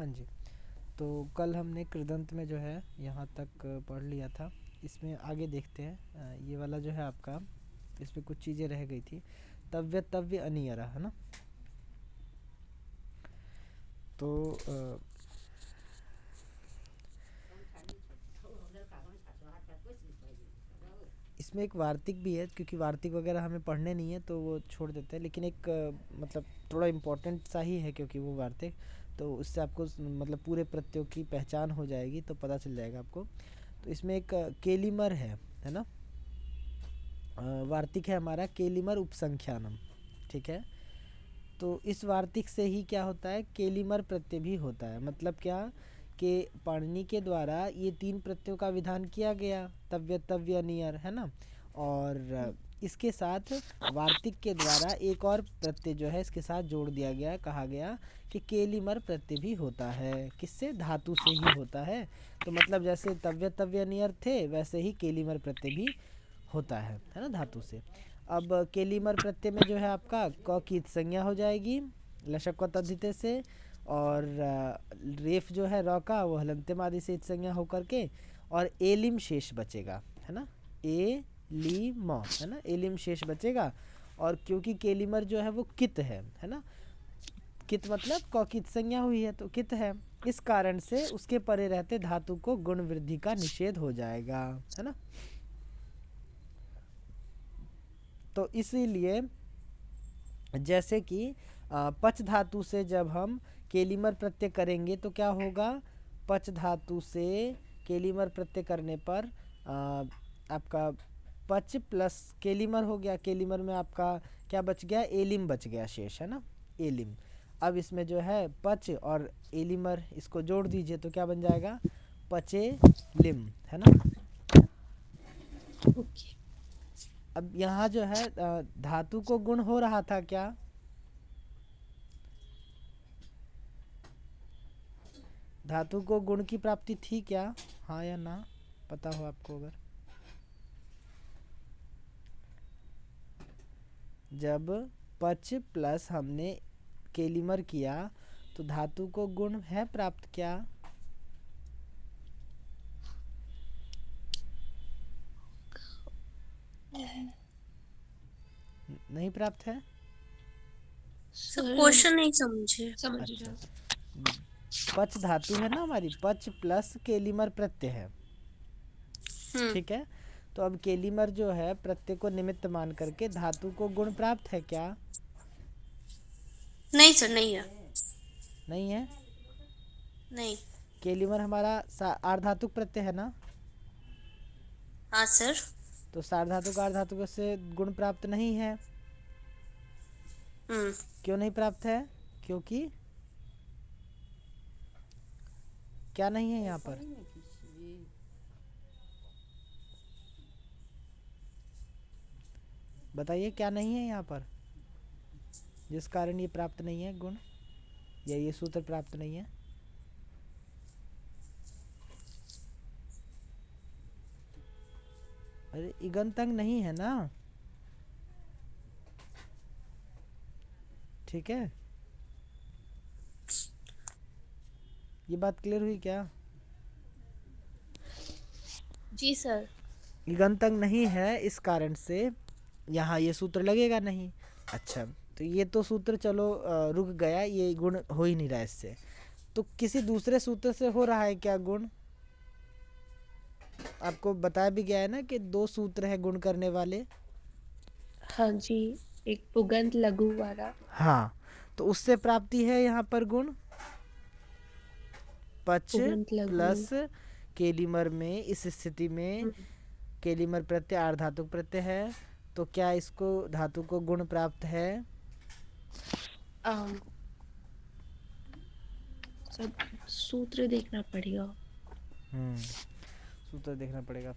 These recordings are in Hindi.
हाँ जी। तो कल हमने कृदंत में जो है यहाँ तक पढ़ लिया था। इसमें आगे देखते हैं। ये वाला जो है आपका, इसमें कुछ चीज़ें रह गई थी। तव्य तव्य अनियरा है ना। तो इसमें एक वार्तिक भी है, क्योंकि वार्तिक वगैरह हमें पढ़ने नहीं है तो वो छोड़ देते हैं, लेकिन एक मतलब थोड़ा इम्पोर्टेंट सा ही है, क्योंकि वो वार्तिक तो उससे आपको मतलब पूरे प्रत्ययों की पहचान हो जाएगी, तो पता चल जाएगा आपको। तो इसमें एक केलिमर है ना। वार्तिक है हमारा केलिमर उपसंख्यानम। ठीक है। तो इस वार्तिक से ही क्या होता है, केलिमर प्रत्यय भी होता है। मतलब क्या कि पाणिनि के द्वारा ये तीन प्रत्ययों का विधान किया गया, तव्य तव्य नियर है ना। और इसके साथ वार्तिक के द्वारा एक और प्रत्यय जो है इसके साथ जोड़ दिया गया, कहा गया कि केलिमर प्रत्यय भी होता है। किससे? धातु से ही होता है। तो मतलब जैसे तव्य तव्य नियर थे, वैसे ही केलिमर प्रत्यय भी होता है ना, धातु से। अब केलीमर प्रत्यय में जो है आपका क की संज्ञा हो जाएगी लशक व तद्धिते से, और रेफ जो है र का वो हलंत्यम आदि से संज्ञा होकर के, और एलिम शेष बचेगा है ना। ए ली म है ना, एलिम शेष बचेगा। और क्योंकि केलीमर जो है वो कित है ना। कित मतलब क की संज्ञा हुई है तो कित है। इस कारण से उसके परे रहते धातु को गुण वृद्धि का निषेध हो जाएगा है ना। तो इसीलिए जैसे कि पच धातु से जब हम केलिमर प्रत्यय करेंगे तो क्या होगा, पच धातु से केलिमर प्रत्यय करने पर आपका पच प्लस केलिमर हो गया। केलिमर में आपका क्या बच गया, एलिम बच गया शेष है ना, एलिम। अब इसमें जो है पच और एलिमर इसको जोड़ दीजिए तो क्या बन जाएगा, पचे लिम है ना। ओके। अब यहाँ जो है धातु को गुण हो रहा था क्या, धातु को गुण की प्राप्ति थी क्या, हाँ या ना, पता हो आपको अगर। जब पच प्लस हमने केलिमर किया तो धातु को गुण है प्राप्त क्या, नहीं प्राप्त है। सर क्वेश्चन नहीं समझे। समझ अच्छा, रहा। पच धातु है ना हमारी, पच प्लस केलिमर प्रत्यय है। हम्म। ठीक है। तो अब केलिमर जो है प्रत्यय को निमित्त मान करके धातु को गुण प्राप्त है क्या, नहीं सर, नहीं है। नहीं है। नहीं। केलिमर हमारा आर्धातुक प्रत्यय है ना। हाँ सर। तो सार्वधातुक आर्धातुक से गुण प्राप्त नहीं है। हम्म। क्यों नहीं प्राप्त है, क्योंकि क्या नहीं है यहाँ पर, बताइए क्या नहीं है यहाँ पर, जिस कारण ये प्राप्त नहीं है गुण, या ये सूत्र प्राप्त नहीं है। अरे इगंतंग नहीं है ना। ठीक है, ये बात क्लियर हुई क्या। जी सर। इगंतंग नहीं है, इस कारण से यहाँ ये सूत्र लगेगा नहीं। अच्छा, तो ये तो सूत्र चलो रुक गया, ये गुण हो ही नहीं रहा इससे। तो किसी दूसरे सूत्र से हो रहा है क्या गुण, आपको बताया भी गया है ना कि दो सूत्र हैं गुण करने वाले। हाँ जी, एक पुगंत लघु वाला। हाँ, तो उससे प्राप्ति है यहाँ पर गुण, पच पुगंत लघु। प्लस केलिमर में। इस स्थिति में हम्म, केलिमर प्रत्यय आर्धातुक प्रत्यय है, तो क्या इसको धातु को गुण प्राप्त है। अम, सब सूत्र देखना पड़ेगा। सूत्र देखना पड़ेगा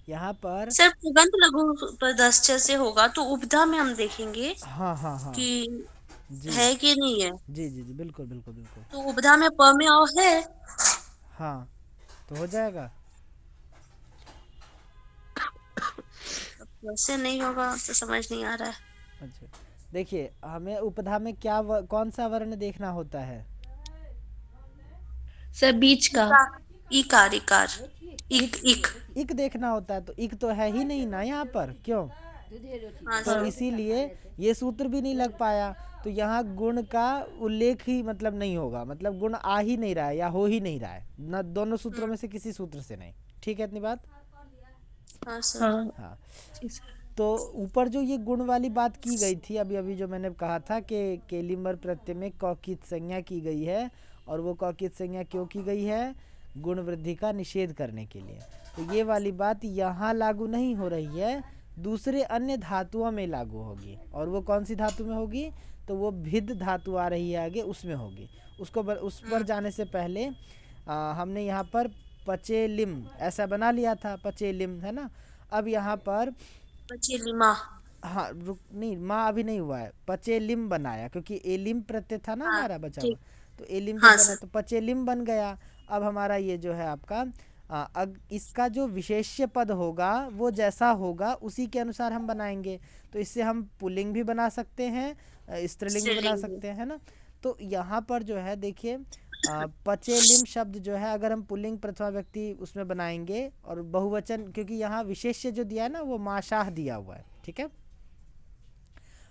यहाँ पर। सर पुगंत लघु पदस्य से होगा तो उपधा में हम देखेंगे हाँ हाँ हाँ। कि जी है कि नहीं है। जी जी जी, बिल्कुल बिल्कुल बिल्कुल। तो उपधा में प में और है। हाँ, तो हो जाएगा। अब वैसे नहीं होगा तो समझ नहीं आ रहा है। अच्छा, देखिए हमें उपधा में क्या कौन सा वर्ण देखना होता है, सर बीच का। इकार इकार इक इक। इक देखना होता है, तो इक तो है ही नहीं ना यहाँ पर, क्यों? हाँ तो सर। इसीलिए ये सूत्र भी नहीं लग पाया। तो यहाँ गुण का उल्लेख ही मतलब नहीं होगा, मतलब गुण आ ही नहीं रहा है या हो ही नहीं रहा है ना, दोनों सूत्रों में से किसी सूत्र से नहीं। ठीक है, इतनी बात। हाँ सर। हाँ हाँ, जी सर। तो ऊपर जो ये गुण वाली बात की गई थी अभी अभी, जो मैंने कहा था कि केलिमर प्रत्यय में कौकित संज्ञा की गई है, और वो कौकित संज्ञा क्यों की गई है? गुण वृद्धि का निषेध करने के लिए। तो ये वाली बात यहाँ लागू नहीं हो रही है, दूसरे अन्य धातुओं में लागू होगी। और वो कौन सी धातु में होगी? तो वो भिद धातु आ रही है आगे, उसमें होगी। उस पर जाने से पहले हमने यहाँ पर पचेलिम ऐसा बना लिया था, पचेलिम है ना। अब यहाँ पर पचेलिमा। हाँ रुक, नहीं माँ अभी नहीं हुआ है, पचेलिम बनाया, क्योंकि एलिम प्रत्यय था ना हाँ हमारा बचा हुआ। ठीक। तो एलिम जब हाँ बना सर। तो पचेलिम बन गया। अब हमारा ये जो है आपका इसका जो विशेष्य पद होगा वो जैसा होगा उसी के अनुसार हम बनाएंगे। तो इससे हम पुल्लिंग भी बना सकते हैं, स्त्रीलिंग भी बना स्त्रीलिंग में। सकते हैं, है ना। तो यहाँ पर जो है देखिए, पचेलिम शब्द जो है अगर हम पुल्लिंग प्रथमा व्यक्ति उसमें बनाएंगे और बहुवचन, क्योंकि यहाँ विशेष्य जो दिया है ना वो माशाह दिया हुआ है, ठीक है।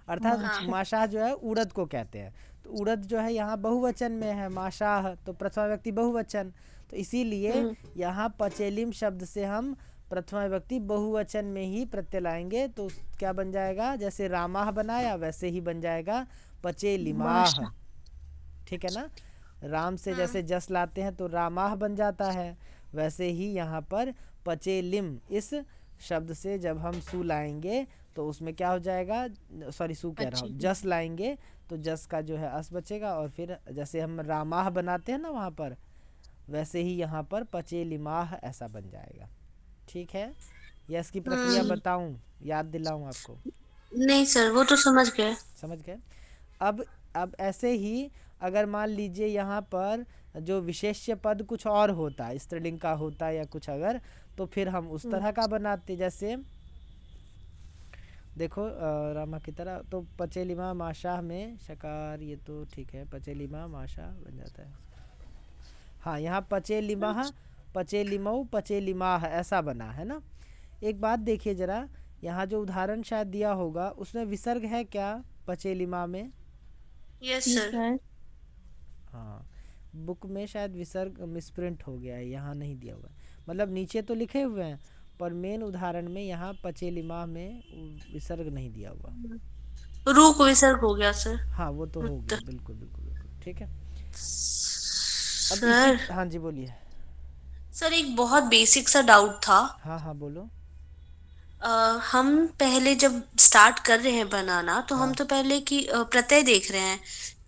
अर्थात माशा। माशाह जो है उड़द को कहते हैं। तो उड़द जो है यहाँ बहुवचन में है, माशाह तो प्रथमा व्यक्ति बहुवचन। तो इसीलिए यहाँ पचेलिम शब्द से हम प्रथमा व्यक्ति बहुवचन में ही प्रत्यय लाएंगे। तो क्या बन जाएगा? जैसे रामाह बनाया वैसे ही बन जाएगा पचेलिमाह। माशा। ठीक है ना। राम से जैसे जस लाते हैं तो रामाह बन जाता है, वैसे ही यहाँ पर पचेलिम इस शब्द से जब हम सु लाएंगे तो उसमें क्या हो जाएगा? सॉरी, सु कह रहा हूँ, पचेलिम। जस लाएंगे तो जस का जो है अस बचेगा, और फिर जैसे हम रामाह बनाते हैं ना वहाँ पर, वैसे ही यहाँ पर पचेलिमाह ऐसा बन जाएगा। ठीक है, या इसकी प्रक्रिया जी। बताऊँ, याद दिलाऊँ आपको? नहीं सर, वो तो समझ गए। समझ गए। अब ऐसे ही अगर मान लीजिए यहाँ पर जो विशेष्य पद कुछ और होता है, स्त्रीलिंग का होता है या कुछ अगर, तो फिर हम उस तरह का बनाते। जैसे देखो रामा की तरह, तो पचेलिमा माशाह में शकार, ये तो ठीक है, पचेलिमा माशाह बन जाता है। हाँ, यहाँ पचेलिमा, पचेलिमऊ, पचेलिमाह ऐसा बना है ना। एक बात देखिए जरा, यहाँ जो उदाहरण शायद दिया होगा उसमें विसर्ग है क्या पचेलिमा में? यस जी सर। सर। हाँ, बुक में शायद विसर्ग मिसप्रिंट हो गया है, यहाँ नहीं दिया हुआ है। मतलब नीचे तो लिखे हुए हैं पर मेन उदाहरण में यहाँ पचेलिमा में विसर्ग नहीं दिया हुआ। रू को विसर्ग हो गया सर। हाँ वो तो हो रुत। गया, बिल्कुल बिल्कुल बिल्कुल, ठीक है। अब इसी, सर। हाँ जी बोलिए। सर एक बहुत बेसिक सा डाउट था। हाँ हाँ बोलो। अ, हम पहले जब स्टार्ट कर रहे हैं बनाना तो हम हाँ तो पहले की प्रत्यय देख रहे हैं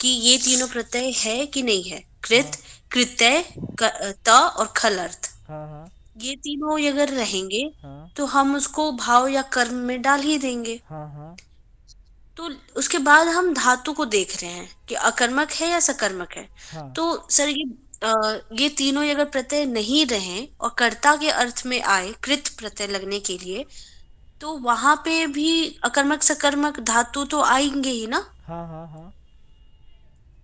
कि ये तीनों प्रत्यय है कि नहीं है। कृत, हाँ कृत्यय, त और खल अर्थ। हाँ हाँ ये तीनों अगर रहेंगे हाँ तो हम उसको भाव या कर्म में डाल ही देंगे। हाँ हाँ तो उसके बाद हम धातु को देख रहे हैं कि अकर्मक है या सकर्मक है। हाँ तो सर ये तीनों अगर प्रत्यय नहीं रहे और कर्ता के अर्थ में आए कृत प्रत्यय लगने के लिए, तो वहां पे भी अकर्मक सकर्मक धातु तो आएंगे ही ना। हाँ हाँ हाँ।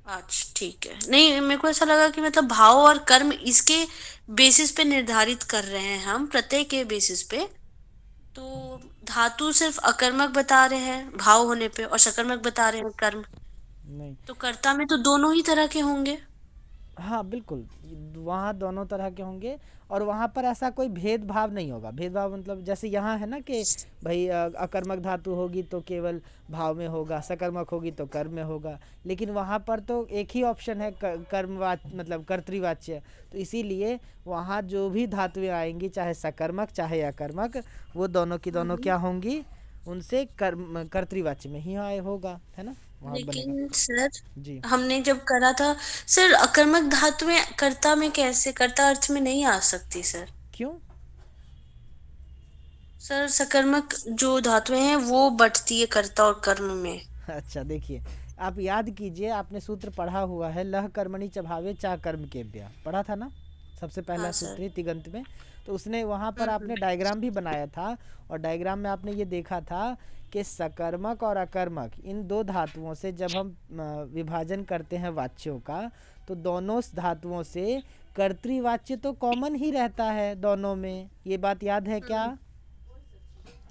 अच्छा ठीक है। नहीं, मेरे को ऐसा लगा कि मतलब भाव और कर्म इसके बेसिस पे निर्धारित कर रहे हैं हम, प्रत्यय के बेसिस पे। तो धातु सिर्फ अकर्मक बता रहे हैं भाव होने पे और सकर्मक बता रहे हैं कर्म। नहीं, तो कर्ता में तो दोनों ही तरह के होंगे। हाँ बिल्कुल, वहाँ दोनों तरह के होंगे। और वहाँ पर ऐसा कोई भेदभाव नहीं होगा। भेदभाव मतलब जैसे यहाँ है ना कि भाई अकर्मक धातु होगी तो केवल भाव में होगा, सकर्मक होगी तो कर्म में होगा। लेकिन वहाँ पर तो एक ही ऑप्शन है, कर्मवाच्य मतलब कर्तृवाच्य। तो इसीलिए वहाँ जो भी धातुएं आएंगी, चाहे सकर्मक चाहे अकर्मक, वो दोनों की दोनों क्या होंगी? उनसे कर्म कर्तृवाच्य में ही आए होगा, है ना, वहाँ बनेगा। लेकिन सर जी, हमने जब करा था, सर अकर्मक धातुएं कर्ता में कैसे, कर्ता अर्थ में नहीं आ सकती सर। क्यों? सर सकर्मक जो धातुएं हैं वो बटती है कर्ता और कर्म में। अच्छा देखिए, आप याद कीजिए, आपने सूत्र पढ़ा हुआ है, लह कर्मणि च भावे चा कर्म केभ्यः, पढ़ा था ना सबसे हाँ पहला सर। सूत्र ही तिगंत में। तो उसने वहाँ पर आपने डायग्राम भी बनाया था, और डायग्राम में आपने ये देखा था कि सकर्मक और अकर्मक इन दो धातुओं से जब हम विभाजन करते हैं वाच्यों का, तो दोनों धातुओं से कर्तृवाच्य तो कॉमन ही रहता है दोनों में। ये बात याद है क्या?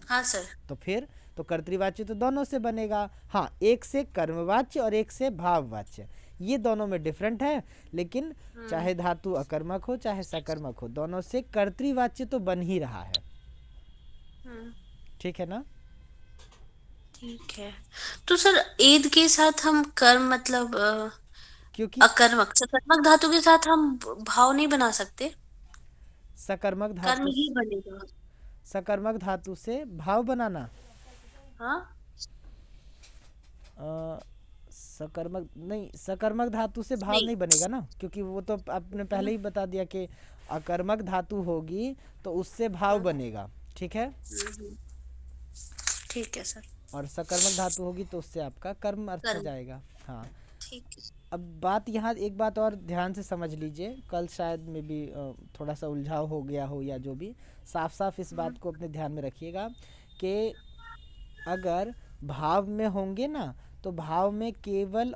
हाँ सर। तो फिर तो कर्तृवाच्य तो दोनों से बनेगा। हाँ, एक से कर्मवाच्य और एक से भाववाच्य, ये दोनों में डिफरेंट है। लेकिन चाहे धातु अकर्मक हो चाहे सकर्मक हो, दोनों से कर्तृवाच्य तो बन ही रहा है। हम्म, ठीक है ना? ठीक है। तो सर एद के साथ हम कर्म मतलब क्योंकि अकर्मक सकर्मक धातु के साथ हम भाव नहीं बना सकते, सकर्मक कर्म धातु ही बनेगा। सकर्मक धातु से भाव बनाना, हाँ अ, सकर्मक नहीं, सकर्मक धातु से भाव नहीं। नहीं बनेगा ना, क्योंकि वो तो आपने पहले ही बता दिया कि अकर्मक धातु होगी तो उससे भाव बनेगा। ठीक है? हम्म, ठीक है सर। और सकर्मक धातु होगी तो उससे आपका कर्म अर्थ में कर्म, जाएगा। हाँ, ठीक है। अब बात यहाँ एक बात और ध्यान से समझ लीजिए, कल शायद में भी थोड़ा सा उलझाव हो गया हो या जो भी, साफ साफ इस बात को अपने ध्यान में रखिएगा कि अगर भाव में होंगे ना, तो भाव में केवल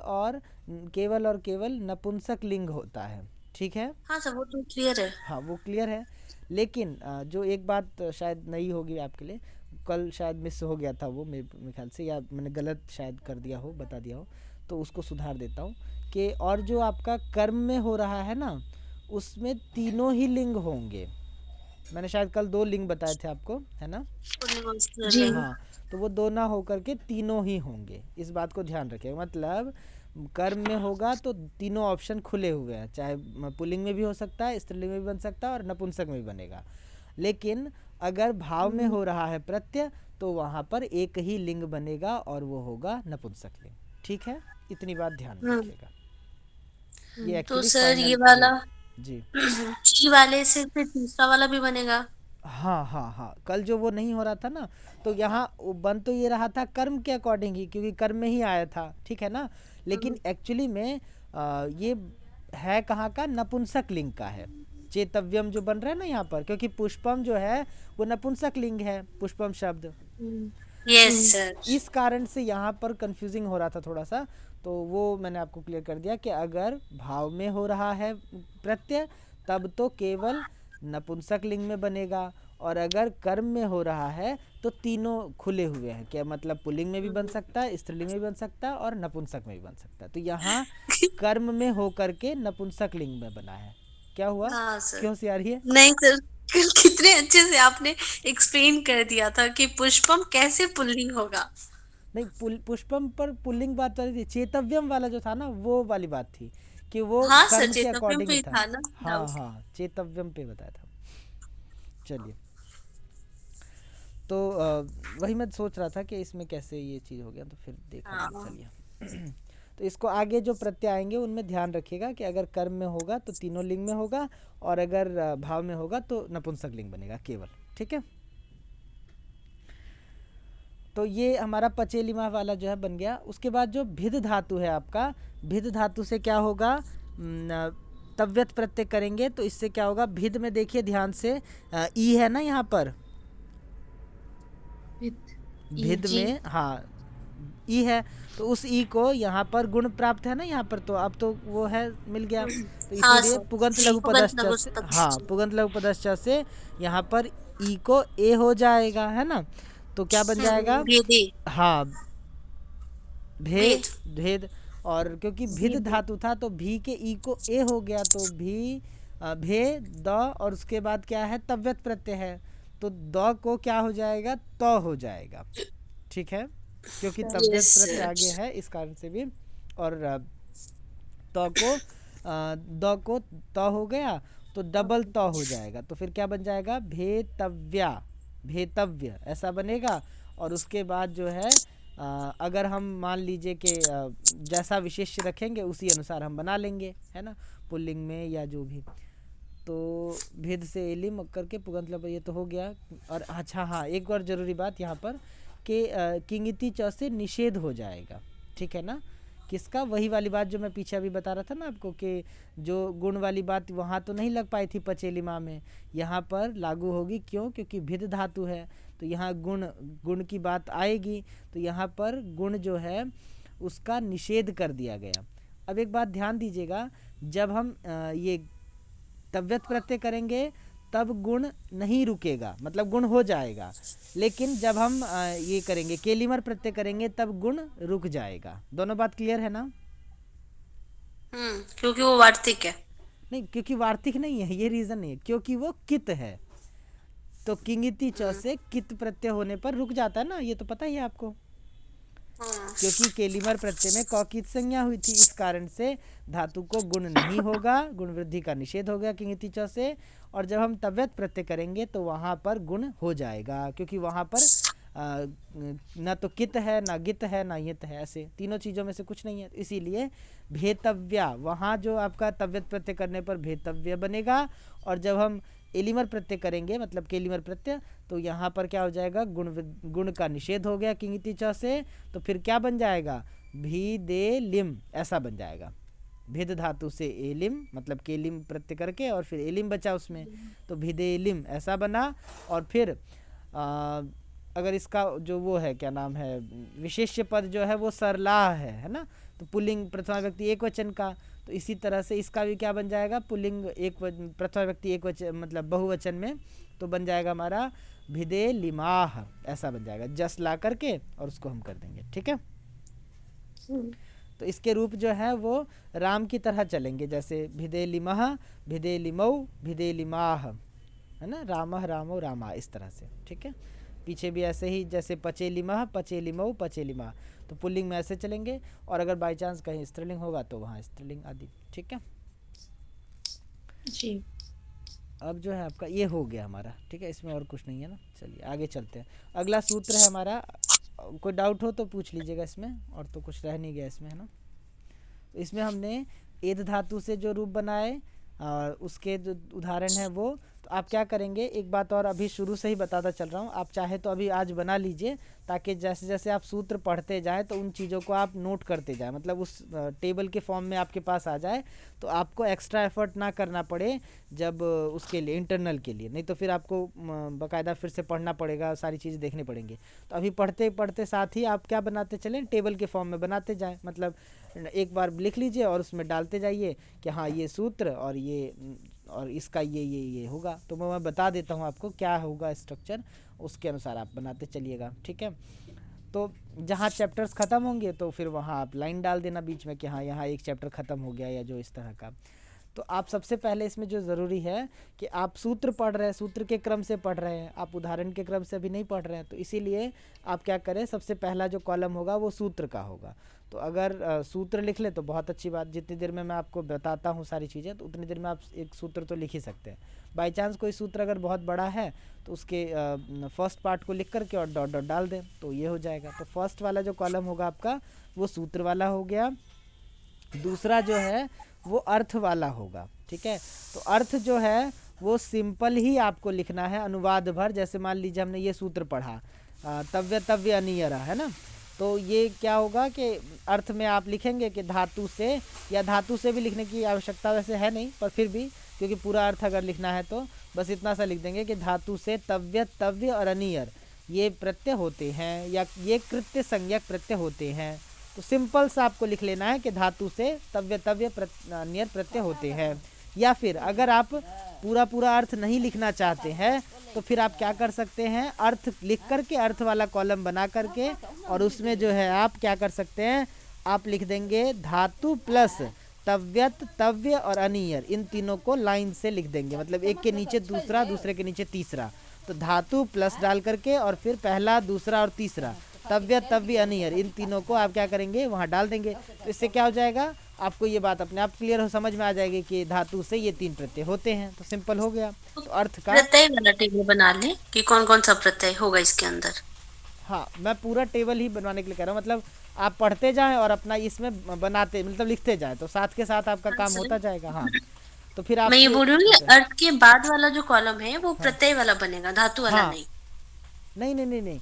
नपुंसक लिंग होता है। ठीक है? हाँ सर, वो तो क्लियर है। हाँ, वो क्लियर है। लेकिन जो एक बात शायद नई होगी आपके लिए, कल शायद मिस हो गया था वो मेरे ख्याल से, या मैंने गलत शायद कर दिया हो, बता दिया हो, तो उसको सुधार देता हूँ कि और जो आपका कर्म में हो रहा है ना, उसमें तीनों ही लिंग होंगे। मैंने शायद कल 2 लिंग बताए थे आपको, है ना? पूर्णिमा जी। स्त्रीलिंग। हाँ, तो वो 2 ना होकर के तीनों ही होंगे, इस बात को ध्यान रखिएगा। मतलब कर्म में होगा तो तीनों ऑप्शन खुले हुए हैं, चाहे पुल्लिंग में भी हो सकता है, स्त्रीलिंग में भी बन सकता है, और नपुंसक में भी बनेगा। लेकिन अगर भाव में हो रहा है प्रत्यय, तो वहाँ पर एक ही लिंग बनेगा और वो होगा नपुंसक लिंग। ठीक है? इतनी बात ध्यान में रखिएगा। ये तो एक्चुअली सर ये फाइनल वाला जी। ची वाले से फिर तीसरा वाला भी बनेगा। हाँ हाँ हाँ, कल जो वो नहीं हो रहा था ना, तो यहाँ वो बन तो ये रहा था कर्म के अकॉर्डिंग ही, क्योंकि कर्म में ही आया था। ठीक है ना? लेकिन एक्चुअली में ये है कहाँ का? नपुंसक लिंग का है। चेतव्यम जो बन रहा है ना यहाँ पर, क्योंकि पुष्पम जो है वो नपुंसक लिंग है, पुष्पम शब्द। Yes sir. इस कारण से यहाँ पर कंफ्यूजिंग हो रहा था थोड़ा सा, तो वो मैंने आपको क्लियर कर दिया कि अगर भाव में हो रहा है प्रत्यय, तब तो केवल नपुंसक लिंग में बनेगा, और अगर कर्म में हो रहा है तो तीनों खुले हुए हैं। क्या मतलब? पुल्लिंग में भी बन सकता है, स्त्रीलिंग में भी बन सकता है, और नपुंसक में भी बन सकता है। तो यहाँ कर्म में हो करके नपुंसक लिंग में बना है। क्या हुआ? हाँ सर। क्यों सी आ रही है? नहीं सर, कल कितने अच्छे से आपने एक्सप्लेन कर दिया था कि पुष्पम कैसे पुल्लिंग होगा। नहीं, पुष्पम पर पुल्लिंग बात वाली थी, चेतव्यम वाला जो था ना, वो वाली बात थी कि वो हाँ सर, कर्म के चेतव्यों अकॉर्डिंग पे ही ही था। था ना हाँ डाउट। हाँ, चेतव्यम पे बताया था। चलिए, तो वही मैं सोच रहा था कि इसमें कैसे ये चीज़ हो गया, तो फिर देखा मैंने। हाँ चलिए तो इसको आगे जो प्रत्यय आएंगे उनमें ध्यान रखिएगा कि अगर कर्म में होगा तो तीनों लिंग में होगा, और अगर भाव में होगा तो नपुंसक लिंग बनेगा केवल। ठीक है? तो ये हमारा पचेलीमा वाला जो है बन गया। उसके बाद जो भिद धातु है आपका, भिद धातु से क्या होगा? तव्यत प्रत्यय करेंगे तो इससे क्या होगा? भिद में देखिए ध्यान से, ई है ना यहाँ पर, भिद जी। में, हाँ, ई है, तो उस ई को यहाँ पर गुण प्राप्त है ना यहाँ पर, तो अब तो वो है, मिल गया। तो हाँ इसीलिए सर। पुगंत लघु पुगंत पदश्च लघु से, हाँ, पदस्य। पुगंत लघु पदश्च से यहाँ पर ई को ए हो जाएगा, है ना? तो क्या बन जाएगा? भेदे। हाँ, भे, भेद। भेद। और क्योंकि भिद भेद। धातु था तो भी के ई को ए हो गया, तो भी भे द, और उसके बाद क्या है? तव्यत प्रत्यय है, तो द को क्या हो जाएगा? त हो जाएगा। ठीक है? क्योंकि तव्यत यस प्रत्यय सर। आगे है, इस कारण से भी। और त को द को त हो गया तो डबल त हो जाएगा, तो फिर क्या बन जाएगा? भेतव्या, भेतव्य ऐसा बनेगा। और उसके बाद जो है अगर हम मान लीजिए कि जैसा विशेष्य रखेंगे उसी अनुसार हम बना लेंगे, है ना? पुल्लिंग में या जो भी। तो भेद से एलिम करके पुगंत लब, ये तो हो गया। और अच्छा हाँ, एक और ज़रूरी बात यहाँ पर कि किंगिति च से निषेध हो जाएगा। ठीक है ना? किसका? वही वाली बात जो मैं पीछे अभी बता रहा था ना आपको, कि जो गुण वाली बात वहाँ तो नहीं लग पाई थी पचेलिमा में, यहाँ पर लागू होगी। क्यों? क्योंकि भिद धातु है, तो यहाँ गुण गुण की बात आएगी, तो यहाँ पर गुण जो है उसका निषेध कर दिया गया। अब एक बात ध्यान दीजिएगा, जब हम ये तव्यत प्रत्यय करेंगे तब गुण नहीं रुकेगा, मतलब गुण हो जाएगा। लेकिन जब हम ये करेंगे केलिमर प्रत्यय करेंगे तब गुण रुक जाएगा। दोनों बात क्लियर है ना? क्योंकि वो वार्तिक है। नहीं, क्योंकि वार्तिक नहीं है, ये रीजन नहीं है, क्योंकि वो कित है। तो किंगिति च से कित प्रत्यय होने पर रुक जाता है ना, ये तो पता ही है आपको। क्योंकि केलिमर प्रत्यय में कौकित संज्ञा हुई थी, इस कारण से धातु को गुण नहीं होगा, गुण वृद्धि का निषेध हो गया किंगिति च से। और जब हम तव्यत प्रत्यय करेंगे तो वहाँ पर गुण हो जाएगा, क्योंकि वहाँ पर न तो कित है, ना गित है, ना यित है, ऐसे तीनों चीज़ों में से कुछ नहीं है। इसीलिए भेतव्या, वहाँ जो आपका तव्यत प्रत्यय करने पर भेतव्य बनेगा। और जब हम एलिमर प्रत्यय करेंगे, मतलब केलिमर प्रत्यय, तो यहाँ पर क्या हो जाएगा? गुण का निषेध हो गया किंगिति च से। तो फिर क्या बन जाएगा? भी दे लिम, ऐसा बन जाएगा। भिद धातु से एलिम, मतलब केलिम प्रत्यय करके और फिर एलिम बचा उसमें, तो भिदेलिम ऐसा बना। और फिर अगर इसका जो वो है, क्या नाम है, विशेष्य पद जो है वो सरलाह है ना, तो पुल्लिंग प्रथमा व्यक्ति एक वचन का, तो इसी तरह से इसका भी क्या बन जाएगा? पुल्लिंग प्रथमा व्यक्ति एक वचन, मतलब बहुवचन में, तो बन जाएगा हमारा भिदे लिमाह, ऐसा बन जाएगा। जस ला करके और उसको हम कर देंगे, ठीक है। तो इसके रूप जो है वो राम की तरह चलेंगे, जैसे भिदे लिमह, भिदे लिमऊ, भिदे लिमाह, है ना, रामह रामो रामा, इस तरह से, ठीक है। पीछे भी ऐसे ही, जैसे पचेलिमह, पचेलिमऊ, पचेलिमा, तो पुल्लिंग में ऐसे चलेंगे। और अगर बाई चांस कहीं स्त्रीलिंग होगा तो वहाँ स्त्रीलिंग आदि, ठीक है जी। अब जो है आपका ये हो गया हमारा, ठीक है, इसमें और कुछ नहीं है ना। चलिए आगे चलते हैं। अगला सूत्र है हमारा, कोई डाउट हो तो पूछ लीजिएगा इसमें, और तो कुछ रह नहीं गया इसमें, है ना। तो इसमें हमने एद धातु से जो रूप बनाए और उसके जो उदाहरण है वो, तो आप क्या करेंगे, एक बात और अभी शुरू से ही बताता चल रहा हूँ, आप चाहे तो अभी आज बना लीजिए, ताकि जैसे जैसे आप सूत्र पढ़ते जाएं तो उन चीज़ों को आप नोट करते जाएं, मतलब उस टेबल के फॉर्म में आपके पास आ जाए, तो आपको एक्स्ट्रा एफर्ट ना करना पड़े जब उसके लिए, इंटरनल के लिए। नहीं तो फिर आपको बाकायदा फिर से पढ़ना पड़ेगा, सारी चीज़ें देखनी पड़ेंगी। तो अभी पढ़ते पढ़ते साथ ही आप क्या बनाते चलें, टेबल के फॉर्म में बनाते जाएँ, मतलब एक बार लिख लीजिए और उसमें डालते जाइए कि हाँ ये सूत्र और ये और इसका ये होगा। तो मैं बता देता हूँ आपको क्या होगा स्ट्रक्चर, उसके अनुसार आप बनाते चलिएगा, ठीक है। तो जहाँ चैप्टर्स ख़त्म होंगे तो फिर वहाँ आप लाइन डाल देना बीच में कि हाँ यहाँ एक चैप्टर ख़त्म हो गया, या जो इस तरह का। तो आप सबसे पहले इसमें जो ज़रूरी है कि आप सूत्र पढ़ रहे हैं, सूत्र के क्रम से पढ़ रहे हैं, आप उदाहरण के क्रम से अभी नहीं पढ़ रहे हैं। तो इसीलिए आप क्या करें, सबसे पहला जो कॉलम होगा वो सूत्र का होगा। तो अगर सूत्र लिख ले तो बहुत अच्छी बात, जितनी देर में मैं आपको बताता हूँ सारी चीज़ें, तो उतनी देर में आप एक सूत्र तो लिख ही सकते हैं। बाई चांस कोई सूत्र अगर बहुत बड़ा है तो उसके फर्स्ट पार्ट को लिख करके और डॉट डॉट डाल दें तो ये हो जाएगा। तो फर्स्ट वाला जो कॉलम होगा आपका वो सूत्र वाला हो गया। दूसरा जो है वो अर्थ वाला होगा, ठीक है। तो अर्थ जो है वो सिंपल ही आपको लिखना है, अनुवाद भर। जैसे मान लीजिए हमने ये सूत्र पढ़ा, तव्य तव्य अनियरा, है ना। तो ये क्या होगा कि अर्थ में आप लिखेंगे कि धातु से, या धातु से भी लिखने की आवश्यकता वैसे है नहीं, पर फिर भी क्योंकि पूरा अर्थ अगर लिखना है तो बस इतना सा लिख देंगे कि धातु से तव्य तव्य और अनियर ये प्रत्यय होते हैं, या ये कृत्य संज्ञक प्रत्यय होते हैं। तो सिंपल सा आपको लिख लेना है कि धातु से तव्य तव्य अनियर प्रत्यय होते हैं। या फिर अगर आप पूरा अर्थ नहीं लिखना चाहते हैं तो फिर आप क्या कर सकते हैं, अर्थ लिख करके अर्थ वाला कॉलम बना करके, और उसमें जो है आप क्या कर सकते हैं, आप लिख देंगे धातु प्लस तव्यत तव्य और अनियर, इन तीनों को लाइन से लिख देंगे, मतलब एक के नीचे दूसरा, दूसरे के नीचे तीसरा। तो धातु प्लस डाल करके और फिर पहला, दूसरा और तीसरा, तव्य तव्य अनियर, इन तीनों को आप क्या करेंगे, वहाँ डाल देंगे। तो इससे क्या हो जाएगा, आपको ये बात अपने आप क्लियर हो, समझ में आ जाएगी कि धातु से ये तीन प्रत्यय होते हैं। तो सिंपल हो गया। तो अर्थ का प्रत्यय वाला टेबल बना लें कि कौन कौन सा प्रत्यय होगा इसके अंदर। हाँ, मैं पूरा टेबल ही बनवाने के लिए कह रहा हूँ, मतलब आप पढ़ते जाएं और अपना इसमें बनाते, मतलब लिखते जाएं, तो साथ के साथ आपका काम होता जाएगा। हाँ, तो फिर आप, मैं ये बोल रही हूँ अर्थ के बाद वाला जो कॉलम है वो प्रत्यय वाला बनेगा, धातु वाला हाँ, नहीं। नहीं,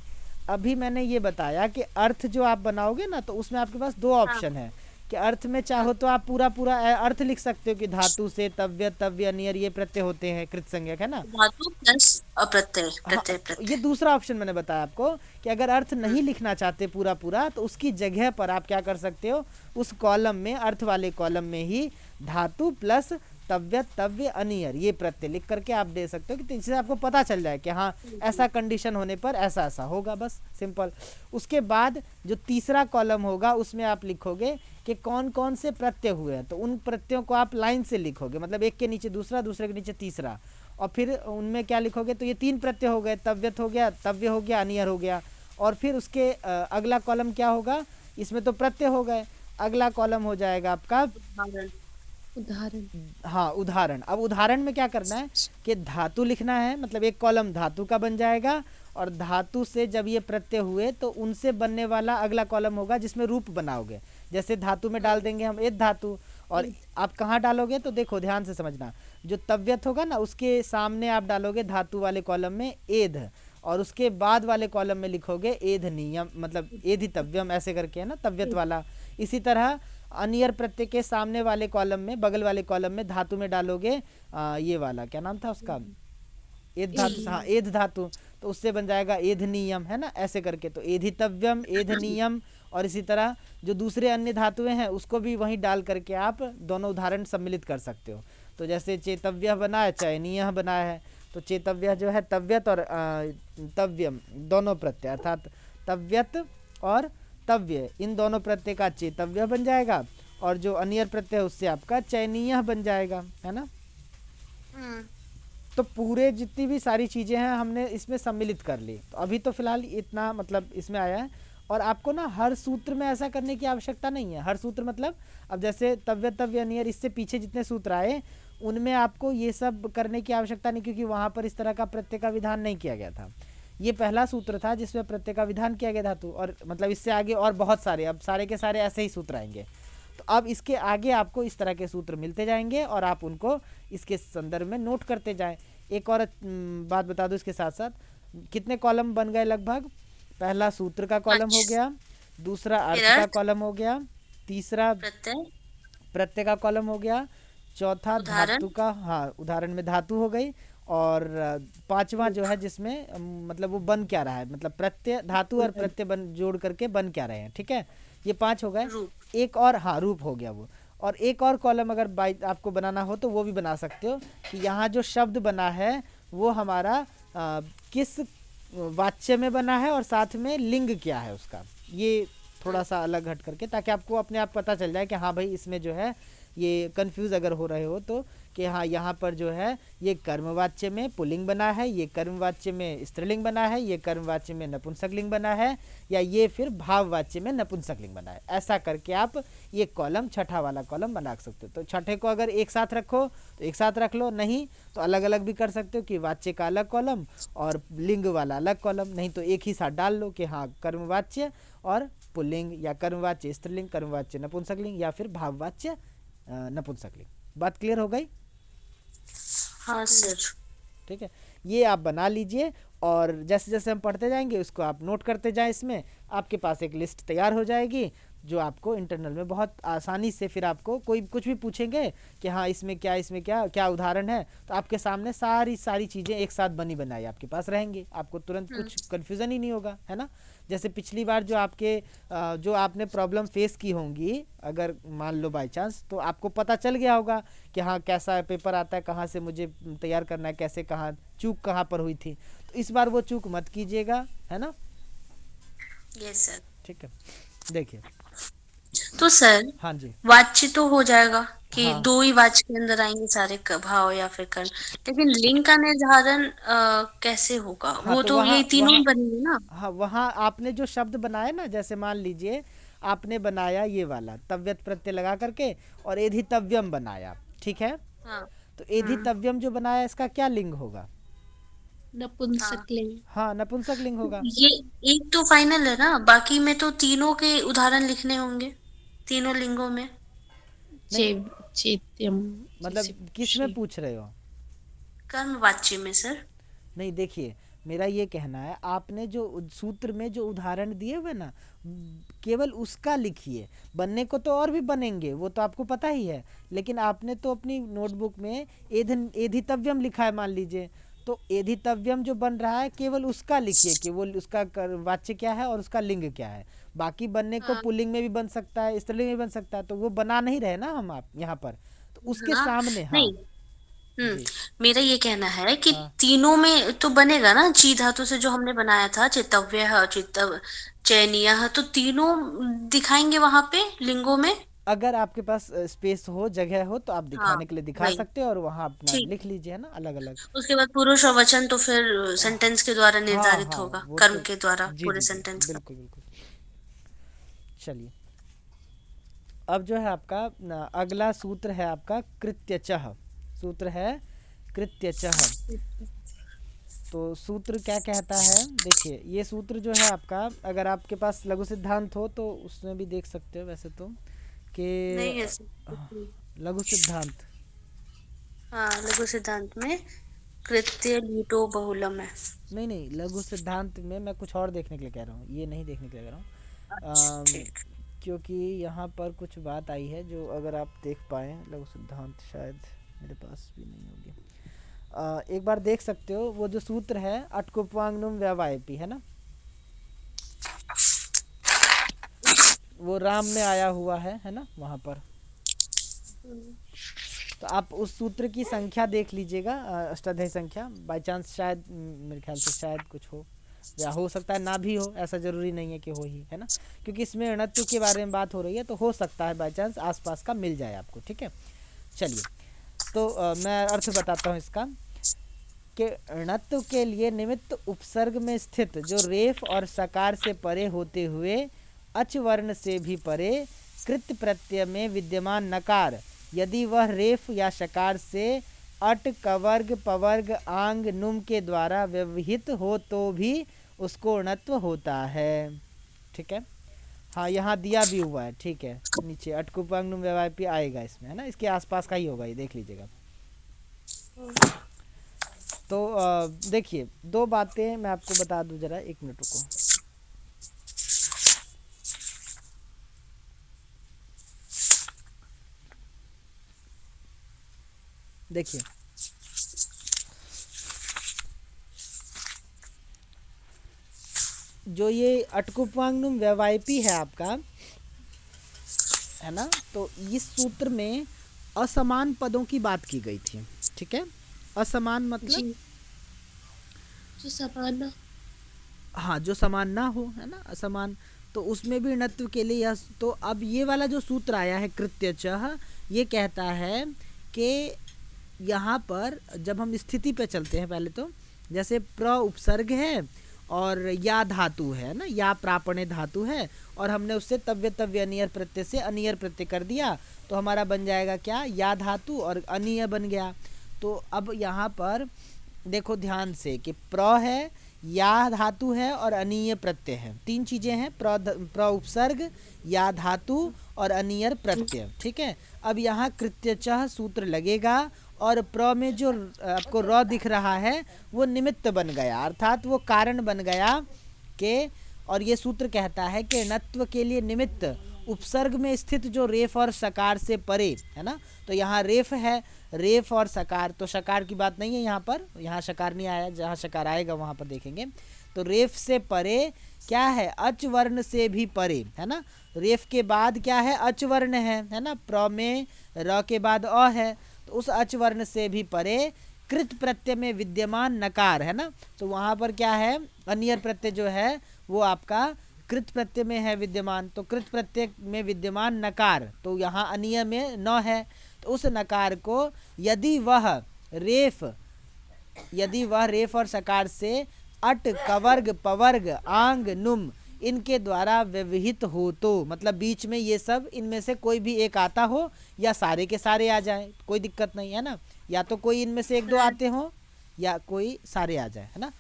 अभी मैंने ये बताया कि अर्थ जो आप बनाओगे ना, तो उसमें आपके पास दो ऑप्शन है कि अर्थ में चाहो तो आप पूरा पूरा अर्थ लिख सकते हो कि धातु से तव्य तव्य नियर ये प्रत्यय होते हैं कृत संज्ञक, है ना। धातु प्लस अप्रत्यय, हाँ, प्रत्यय ये प्रत्यय। दूसरा ऑप्शन मैंने बताया आपको कि अगर अर्थ नहीं लिखना चाहते पूरा पूरा तो उसकी जगह पर आप क्या कर सकते हो, उस कॉलम में, अर्थ वाले कॉलम में ही धातु प्लस तव्य तव्य अनियर ये प्रत्यय लिख करके आप दे सकते हो, कि इससे आपको पता चल जाए कि हाँ ऐसा कंडीशन होने पर ऐसा ऐसा होगा, बस सिंपल। उसके बाद जो तीसरा कॉलम होगा उसमें आप लिखोगे कि कौन कौन से प्रत्यय हुए हैं, तो उन प्रत्ययों को आप लाइन से लिखोगे, मतलब एक के नीचे दूसरा, दूसरे के नीचे तीसरा, और फिर उनमें क्या लिखोगे, तो ये तीन प्रत्यय हो गए, तव्यत हो गया, तव्य हो गया, अनियर हो गया। और फिर उसके अगला कॉलम क्या होगा, इसमें तो प्रत्यय हो गए, अगला कॉलम हो जाएगा आपका उदाहरण। उदाहरण। हाँ उदाहरण। अब उदाहरण में क्या करना है कि धातु लिखना है, मतलब एक कॉलम धातु का बन जाएगा, और धातु से जब ये प्रत्यय हुए तो उनसे बनने वाला अगला कॉलम होगा जिसमें रूप बनाओगे। जैसे धातु में डाल देंगे हम एद धातु, और आप कहाँ डालोगे तो देखो ध्यान से समझना, जो तव्यत होगा ना उसके सामने आप डालोगे धातु वाले कॉलम में एध, और उसके बाद वाले कॉलम में लिखोगे एध नियम, मतलब एधि तव्यम ऐसे करके, है ना, तव्यत वाला। इसी तरह अनियर प्रत्यय के सामने वाले कॉलम में, बगल वाले कॉलम में धातु में डालोगे ये वाला क्या नाम था उसका, एध धातु, हाँ एध धातु, तो उससे बन जाएगा एध नियम, है ना, ऐसे करके। तो एधितव्यम, एध नियम, और इसी तरह जो दूसरे अन्य धातुएं हैं उसको भी वहीं डाल करके आप दोनों उदाहरण सम्मिलित कर सकते हो। तो जैसे चेतव्य बना है, चयनीय बना है, तो चेतव्य जो है तव्यत और तव्यम दोनों प्रत्यय, अर्थात तव्यत और तव्य इन दोनों प्रत्यय का चेतव्य बन जाएगा, और जो अनियर प्रत्यय है उससे आपका चयनीय बन जाएगा, है ना। तो पूरे जितनी भी सारी चीज़ें हैं हमने इसमें सम्मिलित कर ली। तो अभी तो फिलहाल इतना मतलब इसमें आया है, और आपको ना हर सूत्र में ऐसा करने की आवश्यकता नहीं है। हर सूत्र मतलब अब जैसे तव्य तव्य अनियर, इससे पीछे जितने सूत्र आए उनमें आपको ये सब करने की आवश्यकता नहीं, क्योंकि वहाँ पर इस तरह का प्रत्यय का विधान नहीं किया गया था। ये पहला सूत्र था जिसमें प्रत्यय का विधान किया गया धातु, और मतलब इससे आगे और बहुत सारे, अब सारे के सारे ऐसे ही सूत्र आएंगे। तो अब इसके आगे आपको इस तरह के सूत्र मिलते जाएंगे और आप उनको इसके संदर्भ में नोट करते जाएं। एक और बात बता दूं इसके साथ साथ, कितने कॉलम बन गए लगभग, पहला सूत्र का कॉलम हो गया, दूसरा अर्थ फिर का अर्थ, कॉलम हो गया, तीसरा प्रत्यय, प्रत्यय का कॉलम हो गया, चौथा उदाहरण, धातु का, हाँ उदाहरण में धातु हो गई, और पांचवा जो है जिसमें मतलब वो बन क्या रहा है, मतलब प्रत्यय, धातु और प्रत्यय बन जोड़ करके बन क्या रहे हैं, ठीक है, ये पांच हो गए। रूप। एक और, हाँ रूप हो गया वो, और एक और कॉलम अगर बाई आपको बनाना हो तो वो भी बना सकते हो, कि यहाँ जो शब्द बना है वो हमारा किस वाच्य में बना है और साथ में लिंग क्या है उसका, ये थोड़ा सा अलग हट करके, ताकि आपको अपने आप पता चल जाए कि हाँ भाई इसमें जो है ये कंफ्यूज अगर हो रहे हो तो, कि हाँ यहाँ पर जो है ये कर्मवाच्य में पुल्लिंग बना है, ये कर्मवाच्य में स्त्रीलिंग बना है, ये कर्मवाच्य में नपुंसकलिंग बना है, या ये फिर भाववाच्य में नपुंसकलिंग बना है। ऐसा करके आप ये कॉलम, छठा वाला कॉलम बना सकते हो। तो छठे को अगर एक साथ रखो तो एक साथ रख लो, नहीं तो अलग अलग भी कर सकते हो कि वाच्य का अलग कॉलम और लिंग वाला अलग कॉलम, नहीं तो एक ही साथ डाल लो कि हाँ कर्मवाच्य और पुल्लिंग, या कर्मवाच्य स्त्रीलिंग, कर्मवाच्य नपुंसकलिंग, या फिर भाववाच्य नपुंसकलिंग। बात क्लियर हो गई? हाँ सर। ठीक है, ये आप बना लीजिए, और जैसे जैसे हम पढ़ते जाएंगे उसको आप नोट करते जाएं, इसमें आपके पास एक लिस्ट तैयार हो जाएगी जो आपको इंटरनल में बहुत आसानी से, फिर आपको कोई कुछ भी पूछेंगे कि हाँ इसमें क्या, इसमें क्या क्या उदाहरण है, तो आपके सामने सारी सारी चीज़ें एक साथ बनी बनाई आपके पास रहेंगी, आपको तुरंत कुछ कन्फ्यूज़न ही नहीं होगा, है ना। जैसे पिछली बार जो आपके जो आपने प्रॉब्लम फेस की होंगी, अगर मान लो बाई चांस, तो आपको पता चल गया होगा कि हाँ कैसा पेपर आता है, कहाँ से मुझे तैयार करना है, कैसे, कहाँ चूक कहाँ पर हुई थी। तो इस बार वो चूक मत कीजिएगा, है ना। Yes sir. ठीक है, देखिए, तो सर हाँ जी, वाच्य तो हो जाएगा कि हाँ दो ही वाच्य के अंदर आएंगे सारे भाव या फिर कर्ण, लेकिन लिंग का निर्धारण कैसे होगा, हाँ, वो तो तो वहाँ ये तीनों ही वहाँ बनेंगे ना। हाँ वहाँ आपने जो शब्द बनाया ना, जैसे मान लीजिए आपने बनाया ये वाला तव्यत प्रत्यय लगा करके और एधितव्यम बनाया, ठीक है, हाँ। तो एधितव्यम जो बनाया इसका क्या लिंग होगा? हाँ, नपुंसकलिंग। हाँ नपुंसक लिंग होगा। ये एक तो फाइनल है ना, बाकी में तो तीनों के उदाहरण लिखने होंगे, तीनों लिंगों में। नहीं, चेत्यम। जैसे मतलब किस में पूछ रहे हो? कर्म वाच्य में सर। नहीं देखिए, मेरा ये कहना है, आपने जो सूत्र में जो उदाहरण दिए हुए ना, केवल उसका लिखिए। बनने को तो और भी बनेंगे, वो तो आपको पता ही है, लेकिन आपने तो अपनी नोटबुक में एधितव्यम लिखा है मान लीजिए, तो एधितव्यम जो बन रहा है केवल उसका लिखिए कि वो उसका वाच्य क्या है और उसका लिंग क्या है। बाकी बनने को हाँ पुल्लिंग में भी बन सकता है, स्त्रीलिंग में भी बन सकता है, तो वो बना नहीं रहे ना हम आप यहाँ पर, तो उसके हाँ सामने। हाँ नहीं। हम्म जी। मेरा ये कहना है कि हाँ तीनों में तो बनेगा ना, ची धातु से जो हमने बनाया था, चितव्य है, चितव चयनीय है, तो तीनों दिखाएंगे वहां पे लिंगों में। अगर आपके पास स्पेस हो, जगह हो, तो आप हाँ दिखाने के लिए दिखा वही। सकते हो और वहाँ अपना ठीक। लिख लीजिए, है ना, अलग अलग। उसके बाद पुरुष और वचन तो फिर सेंटेंस के द्वारा हाँ निर्धारित हाँ होगा, वो कर्म तो, के द्वारा जी पूरे जी जी सेंटेंस का। बिल्कुल बिल्कुल। चलिए, अब जो है आपका अगला सूत्र है आपका कृत्यचः। सूत्र है कृत्यचः। तो सूत्र क्या कहता है, देखिए ये सूत्र जो है आपका, अगर आपके पास लघु सिद्धांत हो तो उसमें भी देख सकते हो वैसे तो, कि नहीं ऐसे लघु सिद्धांत। हाँ, लघु सिद्धांत में कृत्य लीटो बहुलम है। नहीं नहीं, लघु सिद्धांत में मैं कुछ और देखने के लिए कह रहा हूँ, ये नहीं देखने के लिए कह रहा अच्छा हूँ। ठीक। क्योंकि यहाँ पर कुछ बात आई है जो अगर आप देख पाएँ, लघु सिद्धांत शायद मेरे पास भी नहीं होगी। एक बार देख सकते हो, वो जो सूत्र है अटकुपांगनुम व्यवायपी, है ना, वो राम में आया हुआ है ना वहाँ पर। तो आप उस सूत्र की संख्या देख लीजिएगा, अष्टाध्यायी संख्या, बाय चांस शायद मेरे ख्याल से शायद कुछ हो, या हो सकता है ना भी हो, ऐसा ज़रूरी नहीं है कि हो ही, है ना, क्योंकि इसमें ऋणत्व के बारे में बात हो रही है, तो हो सकता है बाय चांस आसपास का मिल जाए आपको, ठीक है। चलिए, तो मैं अर्थ बताता हूँ इसका, कि ऋणत्व के लिए निमित्त उपसर्ग में स्थित जो रेफ और सकार से परे होते हुए अच वर्ण से भी परे कृत प्रत्यय में विद्यमान नकार, यदि वह रेफ या शकार से अट कवर्ग पवर्ग आंग नुम के द्वारा व्यवहित हो तो भी उसको ऋणत्व होता है, ठीक है। हाँ यहाँ दिया भी हुआ है, ठीक है, नीचे अटकुपांग नुम व्यवायपी आएगा इसमें, है ना, इसके आसपास का ही होगा, ये देख लीजिएगा। तो देखिए, दो बातें मैं आपको बता दूं, जरा एक मिनट रुको। देखिए, जो ये अटकुपांगनुम व्यवायपी है आपका, है ना, तो इस सूत्र में असमान पदों की बात की गई थी, ठीक है। असमान मतलब, जी, जो समान ना। हाँ जो समान ना हो, है ना, असमान, तो उसमें भी ऋणत्व के लिए यह, तो अब ये वाला जो सूत्र आया है कृत्यचः, ये कहता है कि यहाँ पर जब हम स्थिति पे चलते हैं, पहले तो जैसे प्र उपसर्ग है और या धातु है ना, या प्रापणे धातु है, और हमने उससे तव्य तव्य अनियर प्रत्यय से अनियर प्रत्यय कर दिया, तो हमारा बन जाएगा क्या, या धातु और अनिय बन गया। तो अब यहाँ पर देखो ध्यान से कि प्र है, या धातु है और अनीय प्रत्यय है, तीन चीज़ें हैं, प्र उपसर्ग, या धातु और अनियर प्रत्यय, ठीक है। अब यहाँ कृत्यचः सूत्र लगेगा और प्र में जो आपको र दिख रहा है वो निमित्त बन गया, अर्थात वो कारण बन गया के, और ये सूत्र कहता है कि णत्व के लिए निमित्त उपसर्ग में स्थित जो रेफ और सकार से परे, है ना, तो यहाँ रेफ है, रेफ और सकार, तो शकार की बात नहीं है यहाँ पर, यहाँ शकार नहीं आया, जहाँ शकार आएगा वहाँ पर देखेंगे। तो रेफ से परे क्या है, अच वर्ण से भी परे, है ना, रेफ के बाद क्या है, अच वर्ण है ना, प्र में र के बाद अ है, तो उस अच वर्ण से भी परे कृत प्रत्यय में विद्यमान नकार, है ना, तो वहाँ पर क्या है, अनियर प्रत्यय जो है वो आपका कृत प्रत्यय में है विद्यमान, तो कृत प्रत्यय में विद्यमान नकार, तो यहाँ अनिय में न है, तो उस नकार को यदि वह रेफ, और सकार से अट कवर्ग पवर्ग आंग नुम इनके द्वारा व्यवहित हो, तो मतलब बीच में ये सब इनमें से कोई भी एक आता हो, या सारे के सारे आ जाए, कोई दिक्कत नहीं है ना, या तो कोई इनमें से एक दो आते हो या कोई सारे आ जाए, है ना,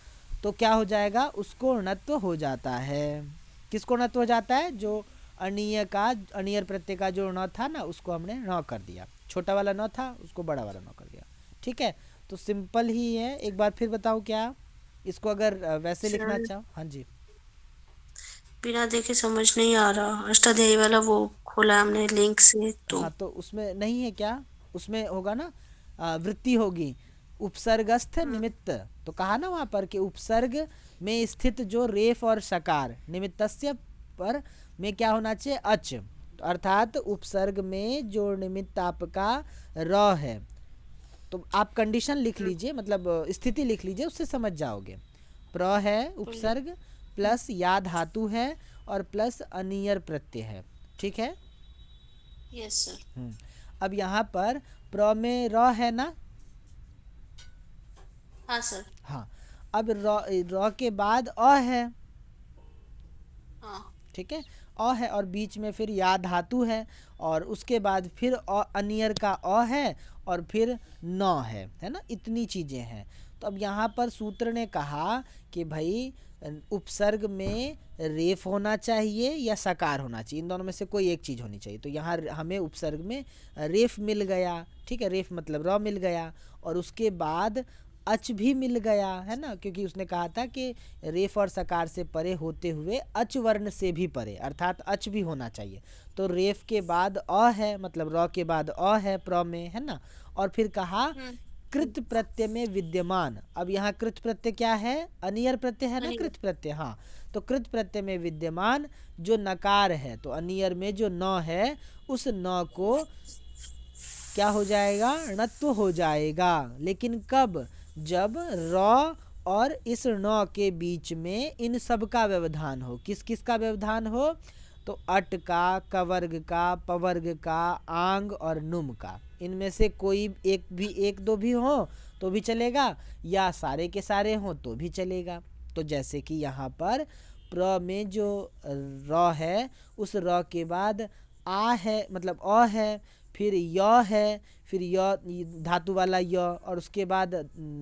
तो क्या हो जाएगा, उसको ऋणत्व हो जाता है। किसको ऋणत्व हो जाता है, जो अनियर प्रत्यय का जो ण था ना, उसको हमने ण कर दिया, छोटा वाला न था उसको बड़ा वाला न कर दिया, ठीक है। तो सिंपल ही है, एक बार फिर बताओ क्या, इसको अगर वैसे लिखना सर चाहो, हाँ जी। बिना देखे समझ नहीं आ रहा, अष्टाध्यायी वाला वो खोला हमने लिंक से तो। हाँ तो उसमें नहीं है क्या, उसमें होगा ना, वृत्ति होगी, उपसर्गस्थ हम्म, निमित्त। तो कहा ना वहाँ पर कि उपसर्ग में स्थित जो रेफ और सकार निमित्तस्य पर में क्या होना चाहिए, अच। तो अर्थात उपसर्ग में जो निमित्त आपका र है, तो आप कंडीशन लिख हम्म, लीजिए, मतलब स्थिति लिख लीजिए, उससे समझ जाओगे। प्र है बोलिए। उपसर्ग, प्लस या धातु है, और प्लस अनियर प्रत्यय है, ठीक है। Yes sir. अब यहाँ पर प्र में र है ना, हाँ सर। हाँ। अब र र के बाद अ है, हाँ। ठीक है। अ है और बीच में फिर या धातु है, और उसके बाद फिर अनियर का अ है, और फिर न है ना, इतनी चीज़ें हैं। तो अब यहाँ पर सूत्र ने कहा कि भाई उपसर्ग में रेफ होना चाहिए या सकार होना चाहिए, इन दोनों में से कोई एक चीज़ होनी चाहिए। तो यहाँ हमें उपसर्ग में रेफ मिल गया, ठीक है, रेफ मतलब र मिल गया, और उसके बाद अच भी मिल गया, है ना, क्योंकि उसने कहा था कि रेफ और सकार से परे होते हुए अच वर्ण से भी परे, अर्थात अच भी होना चाहिए। तो रेफ के बाद अ है, मतलब र के बाद अ है प्र में, है ना। और फिर कहा हम्म। कृत प्रत्यय में विद्यमान। अब यहाँ कृत प्रत्यय क्या है, अनियर प्रत्यय है ना, नहीं। कृत प्रत्यय, हाँ। तो कृत प्रत्यय में विद्यमान जो नकार है, तो अनियर में जो न है, उस न को क्या हो जाएगा, णत्व हो जाएगा। लेकिन कब, जब र और इस ण के बीच में इन सब का व्यवधान हो। किस किस का व्यवधान हो, तो अट का, कवर्ग का, पवर्ग का, आंग और नुम का, इनमें से कोई एक भी, एक दो भी हो तो भी चलेगा, या सारे के सारे हो तो भी चलेगा। तो जैसे कि यहाँ पर प्र में जो र है, उस र के बाद आ है, मतलब अ है, फिर य है, फिर य धातु वाला य, और उसके बाद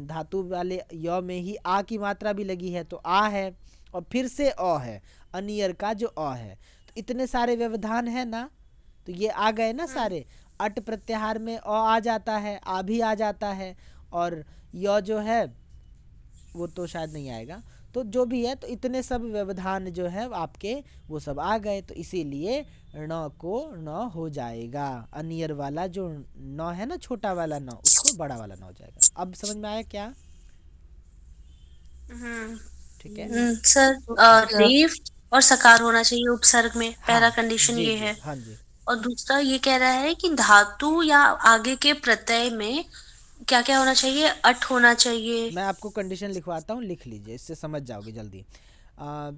धातु वाले य में ही आ की मात्रा भी लगी है तो आ है, और फिर से अ है, अनियर का जो अ है। तो इतने सारे व्यवधान है ना, तो ये आ गए ना हम्म। सारे। अट प्रत्याहार में अ आ जाता है, आ भी आ जाता है, और य जो है वो तो शायद नहीं आएगा। तो जो भी है, तो इतने सब व्यवधान जो है आपके, वो सब आ गए, तो इसीलिए ण को न हो जाएगा। अनियर वाला जो न है ना, छोटा वाला न, उसको बड़ा वाला न हो जाएगा। अब समझ में आया क्या, हम्म। ठीक है। सर तो रेफ और सकार होना चाहिए उपसर्ग में, हाँ पहला कंडीशन जी ये जी, है। हाँ जी। और दूसरा ये कह रहा है कि धातु या आगे के प्रत्यय में क्या क्या होना चाहिए, अट होना चाहिए। मैं आपको कंडीशन लिखवाता हूँ, लिख लीजिए, इससे समझ जाओगे जल्दी। आ,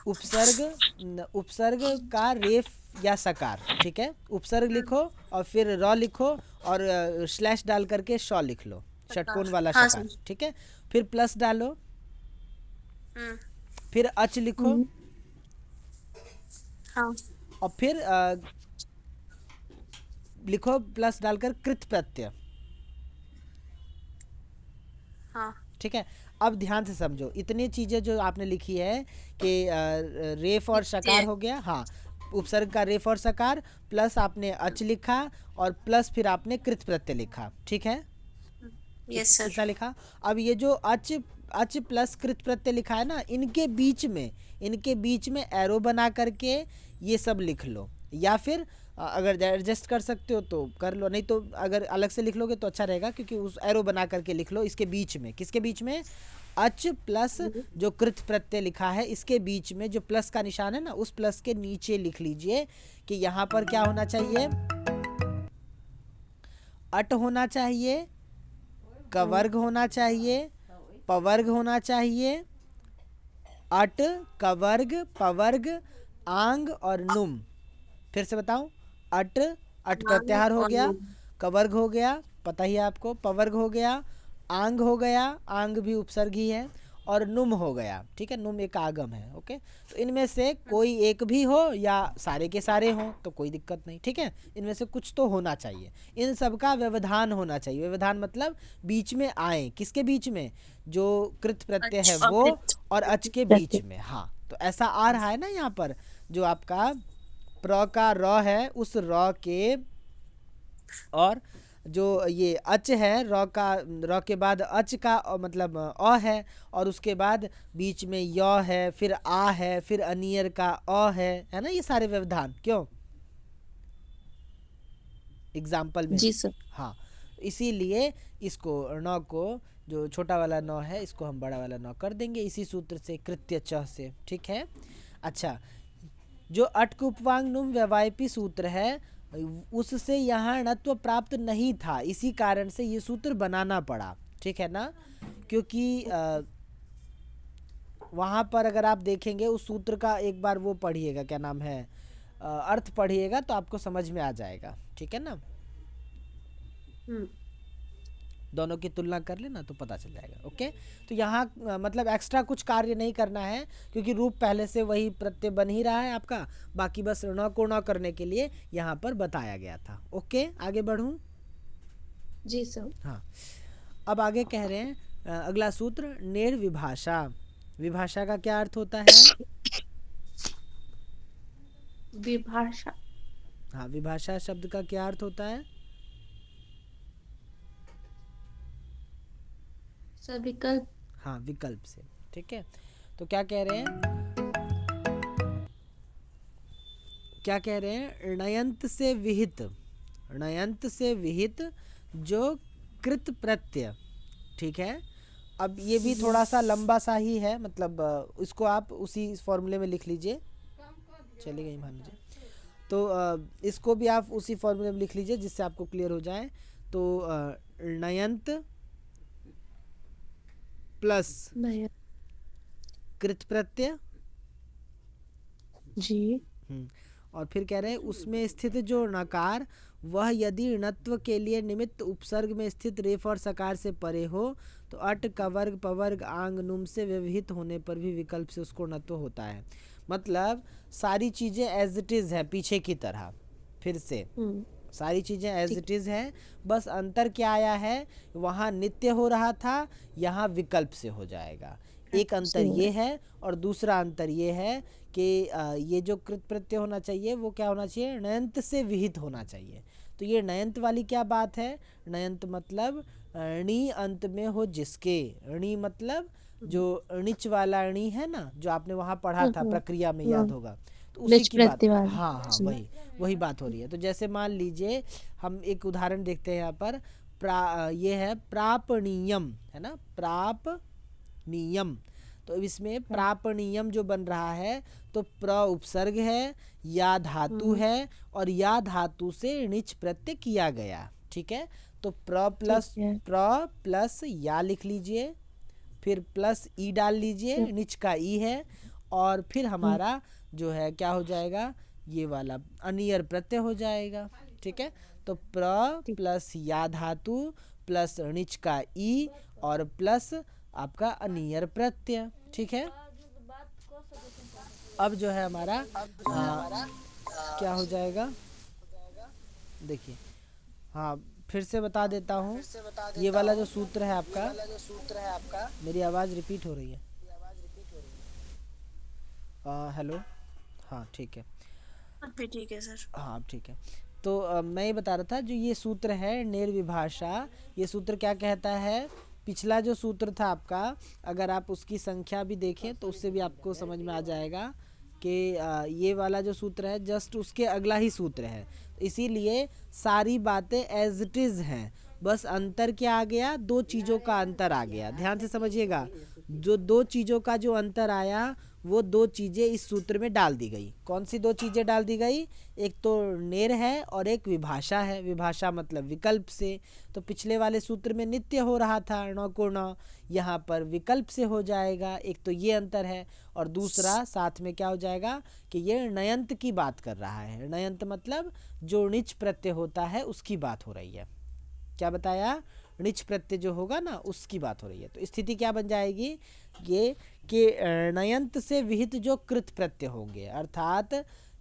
उपसर्ग उपसर्ग का रेफ या सकार, ठीक है। उपसर्ग हम्म, लिखो, और फिर र लिखो, और स्लैश डाल करके श लिख लो, षटकोण सकार। वाला हाँ शकार, सर। ठीक है। फिर प्लस डालो, हम्म। फिर अच लिखो, हम्म, हाँ। और फिर लिखो प्लस डालकर कृत प्रत्यय, हाँ। ठीक है। अब ध्यान से समझो, इतनी चीज़ें जो आपने लिखी है कि रेफ और लिखते सकार हैं। हो गया, हाँ। उपसर्ग का रेफ और सकार, प्लस आपने अच लिखा, और प्लस फिर आपने कृत प्रत्यय लिखा, ठीक है। Yes sir. इतना लिखा। अब ये जो अच अच प्लस कृत प्रत्यय लिखा है ना, इनके बीच में एरो बना करके ये सब लिख लो, या फिर अगर एडजस्ट कर सकते हो तो कर लो, नहीं तो अगर अलग से लिख लोगे तो अच्छा रहेगा, क्योंकि उस एरो बना करके लिख लो इसके बीच में। किसके बीच में, अच प्लस जो कृत प्रत्यय लिखा है, इसके बीच में जो प्लस का निशान है ना, उस प्लस के नीचे लिख लीजिए कि यहाँ पर क्या होना चाहिए, अट होना चाहिए, कवर्ग होना चाहिए, पवर्ग होना चाहिए, अट, कवर्ग, पवर्ग, आंग और नुम। फिर से बताऊं, अट, अट मान प्रत्याहार हो और गया, नो। कवर्ग हो गया, पता ही है आपको, पवर्ग हो गया, आंग हो गया, आंग भी उपसर्ग ही है, और नुम हो गया, ठीक है। नुम एक आगम है, ओके। तो इनमें से कोई एक भी हो या सारे के सारे हों तो कोई दिक्कत नहीं, ठीक है। इनमें से कुछ तो होना चाहिए, इन सब का व्यवधान होना चाहिए। व्यवधान मतलब बीच में आए, किसके बीच में, जो कृत प्रत्यय है अच्छा वो, कृत। और अच के बीच प्रत्यय। में, हाँ। तो ऐसा आ रहा है ना यहाँ पर, जो आपका प्र का र है, उस र के और जो ये अच है, र के बाद अच का मतलब अ है, और उसके बाद बीच में य है, फिर आ है, फिर अनियर का अ है ना, ये सारे व्यवधान क्यों एग्जाम्पल में। जी सर। हाँ, इसीलिए इसको नौ को, जो छोटा वाला नौ है, इसको हम बड़ा वाला नौ कर देंगे इसी सूत्र से, कृत्य च से। ठीक है। अच्छा, जो अटक उपवांग नुम व्यवायपी सूत्र है, उससे यहाँ णत्व प्राप्त नहीं था, इसी कारण से ये सूत्र बनाना पड़ा। ठीक है ना, क्योंकि वहाँ पर अगर आप देखेंगे उस सूत्र का एक बार वो पढ़िएगा, क्या नाम है, अर्थ पढ़िएगा तो आपको समझ में आ जाएगा। ठीक है ना, हम्म। दोनों की तुलना कर लेना तो पता चल जाएगा। ओके, तो यहाँ मतलब एक्स्ट्रा कुछ कार्य नहीं करना है, क्योंकि रूप पहले से वही प्रत्यय बन ही रहा है आपका, बाकी बस ण को ण करने के लिए यहाँ पर बताया गया था। ओके, आगे बढ़ूँ। जी सर। हाँ, अब आगे कह रहे हैं अगला सूत्र, निर्विभाषा। विभाषा का क्या अर्थ होता है? विभाषा। हाँ, विभाषा शब्द का क्या अर्थ होता है? सर विकल्प। हाँ, विकल्प से। ठीक है, तो क्या कह रहे हैं, क्या कह रहे हैं, णयंत से विहित, णयंत से विहित जो कृत प्रत्यय। ठीक है, अब ये भी थोड़ा सा लंबा सा ही है, मतलब इसको आप उसी फॉर्मूले में लिख लीजिए। चली गई मान लीजिए, तो इसको भी आप उसी फॉर्मूले में लिख लीजिए जिससे आपको क्लियर हो जाए। तो णयंत प्लस नया। कृत प्रत्यय, जी। और फिर कह रहे हैं उसमें स्थित जो नकार, वह यदि णत्व के लिए निमित्त उपसर्ग में स्थित रेफ और सकार से परे हो तो अट कवर्ग पवर्ग आंग नुम से व्यवहित होने पर भी विकल्प से उसको णत्व होता है। मतलब सारी चीज़ें एज इट इज़ है पीछे की तरह, फिर से सारी चीज़ें एज ठीक। इट इज़ है, बस अंतर क्या आया है, वहाँ नित्य हो रहा था, यहाँ विकल्प से हो जाएगा। एक अंतर ये है, और दूसरा अंतर ये है कि ये जो कृत प्रत्यय होना चाहिए वो क्या होना चाहिए, णयंत से विहित होना चाहिए। तो ये णयंत वाली क्या बात है, णयंत मतलब णी अंत में हो जिसके, णी मतलब जो णिच वाला णी है ना, जो आपने वहाँ पढ़ा था प्रक्रिया में, याद होगा, तो उसी निच की बात। प्रतिवाद। हाँ हाँ, वही वही बात हो रही है। तो जैसे मान लीजिए हम एक उदाहरण देखते हैं यहाँ पर, ये है प्रापणीयम, है ना, प्रापणीयम। तो इसमें प्रापणीयम जो बन रहा है, तो प्र उपसर्ग है, या धातु है, और या धातु से णिच प्रत्यय किया गया। ठीक है, तो प्र प्लस या लिख लीजिए, फिर प्लस ई डाल लीजिए, णिच का ई है, और फिर हमारा जो है क्या हो जाएगा, ये वाला अनियर प्रत्यय हो जाएगा। ठीक है, तो प्र प्लस या धातु प्लस णिच का ई और प्लस आपका अनियर प्रत्यय। ठीक है, अब जो है हमारा क्या हो जाएगा, देखिए, हाँ फिर से बता देता हूँ, ये वाला जो सूत्र है आपका, मेरी आवाज़ रिपीट हो रही है, हेलो, हाँ ठीक है, अब भी ठीक है सर। हाँ अब ठीक है। तो मैं ये बता रहा था, जो ये सूत्र है निर्विभाषा, ये सूत्र क्या कहता है, पिछला जो सूत्र था आपका, अगर आप उसकी संख्या भी देखें तो उससे भी आपको समझ में आ जाएगा कि ये वाला जो सूत्र है जस्ट उसके अगला ही सूत्र है, इसीलिए सारी बातें एज इट इज़ हैं, बस अंतर क्या आ गया, दो चीज़ों का अंतर आ गया। ध्यान से समझिएगा, जो दो चीज़ों का जो अंतर आया, वो दो चीज़ें इस सूत्र में डाल दी गई। कौन सी दो चीज़ें डाल दी गई, एक तो नेर है और एक विभाषा है। विभाषा मतलब विकल्प से, तो पिछले वाले सूत्र में नित्य हो रहा था ण को ण, यहाँ पर विकल्प से हो जाएगा। एक तो ये अंतर है, और दूसरा साथ में क्या हो जाएगा कि ये णयंत की बात कर रहा है। णयंत मतलब जो णिच प्रत्यय होता है उसकी बात हो रही है। क्या बताया, णिच प्रत्यय जो होगा ना उसकी बात हो रही है। तो स्थिति क्या बन जाएगी, ये कि णयंत से विहित जो कृत प्रत्यय होंगे, अर्थात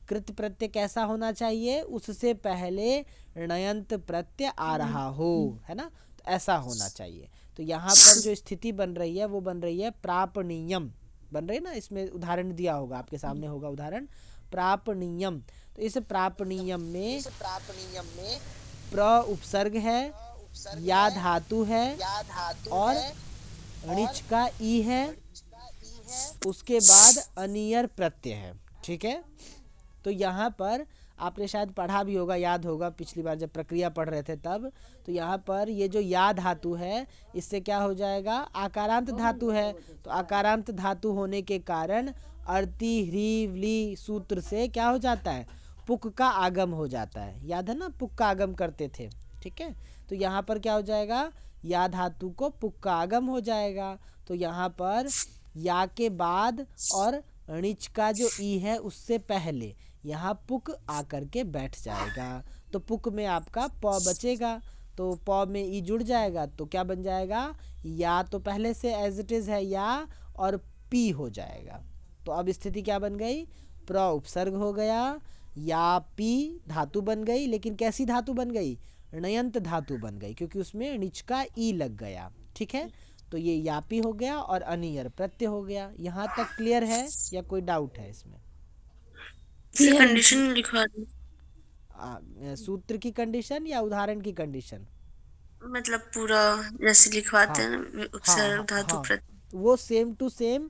कृत प्रत्यय कैसा होना चाहिए, उससे पहले णयंत प्रत्यय आ रहा हो, है ना, तो ऐसा होना चाहिए। तो यहाँ पर जो स्थिति बन रही है वो बन रही है प्रापणीयम, बन रही है ना, इसमें उदाहरण दिया होगा, आपके सामने होगा उदाहरण, प्रापणीयम। तो इस प्रापणीयम में प्र उपसर्ग है, या धातु है, और णिच का ई है, उसके बाद अनियर प्रत्यय है। ठीक है, तो यहाँ पर आपने शायद पढ़ा भी होगा, याद होगा पिछली बार जब प्रक्रिया पढ़ रहे थे तब। तो यहाँ पर ये जो या धातु है इससे क्या हो जाएगा, आकारांत धातु है। तो आकारांत धातु होने के कारण अर्ति ह्री व्ली सूत्र से क्या हो जाता है, पुक का आगम हो जाता है। याद है ना, पुक का आगम करते थे। ठीक है, तो यहाँ पर क्या हो जाएगा, या धातु को पुक का आगम हो जाएगा। तो यहाँ पर या के बाद और णिच का जो ई है उससे पहले यहाँ पुक आकर के बैठ जाएगा। तो पुक में आपका प बचेगा, तो प में ई जुड़ जाएगा, तो क्या बन जाएगा, या तो पहले से एज इट इज है या, और पी हो जाएगा। तो अब स्थिति क्या बन गई, प्र उपसर्ग हो गया, या पी धातु बन गई, लेकिन कैसी धातु बन गई, णयंत धातु बन गई, क्योंकि उसमें णिच का ई लग गया। ठीक है, तो ये यापी हो गया और अनियर प्रत्यय हो गया। यहाँ तक क्लियर है या कोई डाउट है इसमें? से क्लियर है। कंडीशन लिखवा दो, सूत्र की कंडीशन या उदाहरण की कंडीशन? मतलब पूरा जैसे लिखवाते हाँ हैं ना, हाँ उपसर्ग हाँ धातु हाँ, प्रत्यय। वो सेम टू सेम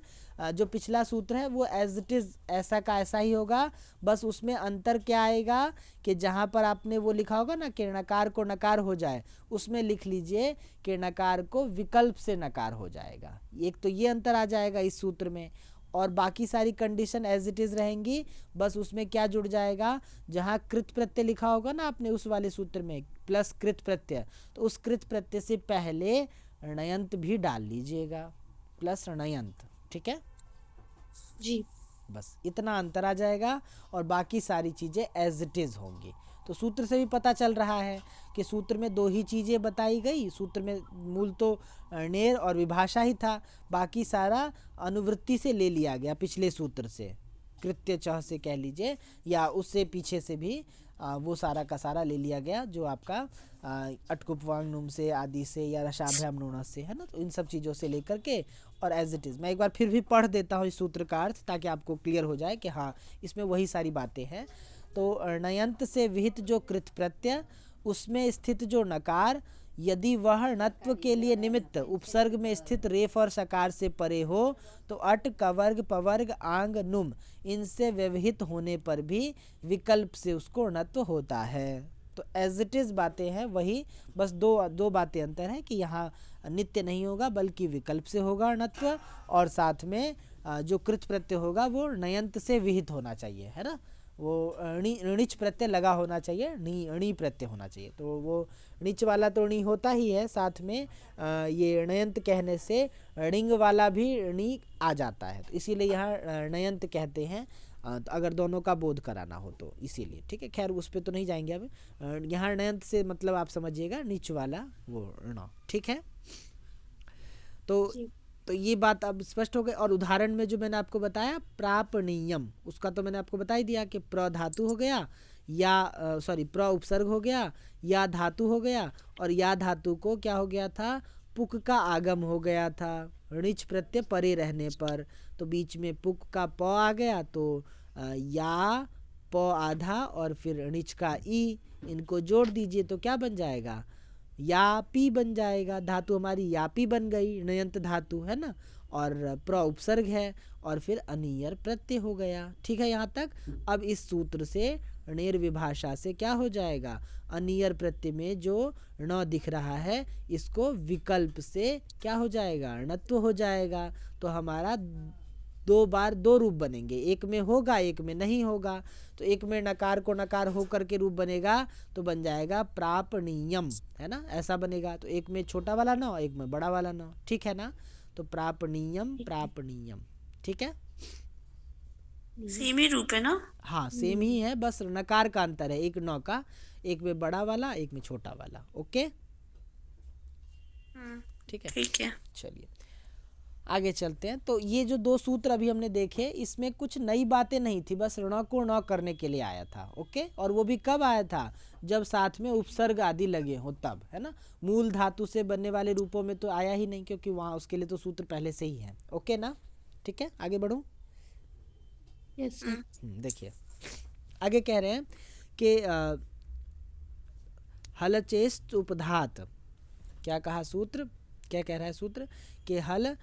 जो पिछला सूत्र है वो एज इट इज ऐसा का ऐसा ही होगा। बस उसमें अंतर क्या आएगा कि जहाँ पर आपने वो लिखा होगा ना कि नकार को नकार हो जाए, उसमें लिख लीजिए कि नकार को विकल्प से नकार हो जाएगा। एक तो ये अंतर आ जाएगा इस सूत्र में, और बाकी सारी कंडीशन एज इट इज रहेंगी। बस उसमें क्या जुड़ जाएगा, जहाँ कृत प्रत्यय लिखा होगा ना आपने उस वाले सूत्र में प्लस कृत प्रत्यय, तो उस कृत प्रत्यय से पहले णयंत भी डाल लीजिएगा, प्लस णयंत। ठीक है, जी। बस इतना अंतर आ जाएगा और बाकी सारी चीज़ें एज इट इज़ होंगी। तो सूत्र से भी पता चल रहा है कि सूत्र में दो ही चीज़ें बताई गई। सूत्र में मूल तो नेर और विभाषा ही था, बाकी सारा अनुवृत्ति से ले लिया गया पिछले सूत्र से, कृत्य चह से कह लीजिए, या उससे पीछे से भी वो सारा का सारा ले लिया गया जो आपका अटकुपवांग नुम से आदि से या रसाभ्याम नूण से है ना। तो इन सब चीज़ों से लेकर के और एज इट इज़ मैं एक बार फिर भी पढ़ देता हूँ इस सूत्र का अर्थ, ताकि आपको क्लियर हो जाए कि हाँ इसमें वही सारी बातें हैं। तो णयंत से विहित जो कृत प्रत्यय, उसमें स्थित जो नकार, यदि वह णत्व के लिए निमित्त उपसर्ग में स्थित रेफ और सकार से परे हो, तो अट कवर्ग पवर्ग आंग नुम इनसे व्यवहित होने पर भी विकल्प से उसको णत्व होता है। तो एज इट इज़ बातें हैं वही, बस दो बातें अंतर है कि यहाँ नित्य नहीं होगा बल्कि विकल्प से होगा णत्व, और साथ में जो कृत प्रत्यय होगा वो णयंत से विहित होना चाहिए, है ना। वो णिच प्रत्यय लगा होना चाहिए, णी प्रत्यय होना चाहिए। तो वो णिच वाला तो णी होता ही है, साथ में ये णयंत कहने से णिंग वाला भी णी आ जाता है, तो इसीलिए यहाँ णयंत कहते हैं। तो अगर दोनों का बोध कराना हो तो इसीलिए, ठीक है। खैर उस पर तो नहीं जाएंगे अब। यहाँ णयंत से मतलब आप समझिएगा नीच वाला वो ण, ठीक है। तो जी। तो ये बात अब स्पष्ट हो गई। और उदाहरण में जो मैंने आपको बताया प्रापणीयम, उसका तो मैंने आपको बता ही दिया कि प्र धातु हो गया, या सॉरी प्र उपसर्ग हो गया, या धातु हो गया, और या धातु को क्या हो गया था, पुक का आगम हो गया था णिच प्रत्यय परे रहने पर। तो बीच में पुक का प आ गया, तो या प आधा और फिर णिच का ई, इनको जोड़ दीजिए तो क्या बन जाएगा, यापी बन जाएगा। धातु हमारी यापी बन गई, णयंत धातु है ना, और प्र उपसर्ग है, और फिर अनियर प्रत्यय हो गया। ठीक है यहाँ तक। अब इस सूत्र से णेर विभाषा से क्या हो जाएगा, अनियर प्रत्यय में जो ण दिख रहा है इसको विकल्प से क्या हो जाएगा, णत्व हो जाएगा। तो हमारा दो बार दो रूप बनेंगे, एक में होगा एक में नहीं होगा। तो एक में नकार को नकार होकर के रूप बनेगा तो बन जाएगा प्रापणीयम, है ना, ऐसा बनेगा। तो एक में छोटा वाला न, एक में बड़ा वाला न, ठीक है ना। तो प्रापणीयम प्रापणीयम, ठीक है। सेम ही रूप है ना? हाँ सेम ही है, बस नकार का अंतर है, एक नौ का, एक में बड़ा वाला एक में छोटा वाला। ओके ठीक है, ठीक है। चलिए आगे चलते हैं। तो ये जो दो सूत्र अभी हमने देखे, इसमें कुछ नई बातें नहीं थी, बस ऋण को ण करने के लिए आया था। ओके, और वो भी कब आया था, जब साथ में उपसर्ग आदि लगे हो तब, है ना। मूल धातु से बनने वाले रूपों में तो आया ही नहीं, क्योंकि वहाँ उसके लिए तो सूत्र पहले से ही है। ओके ना, ठीक है, आगे बढ़ूँ। Yes sir. देखिए आगे कह रहे हैं कि हल चेष्ट उपधात। क्या कहा सूत्र, क्या कह रहा है सूत्र कि हल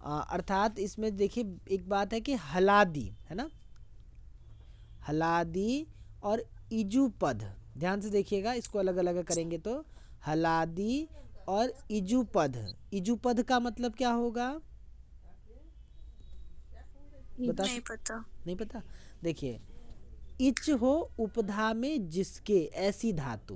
अर्थात इसमें देखिए एक बात है कि हलादी है ना, हलादी और इजुपद, ध्यान से देखिएगा, इसको अलग अलग करेंगे तो हलादी और इजुपद। इजुपद का मतलब क्या होगा बता नहीं पता। नहीं पता। देखिए इच हो उपधा में जिसके, ऐसी धातु,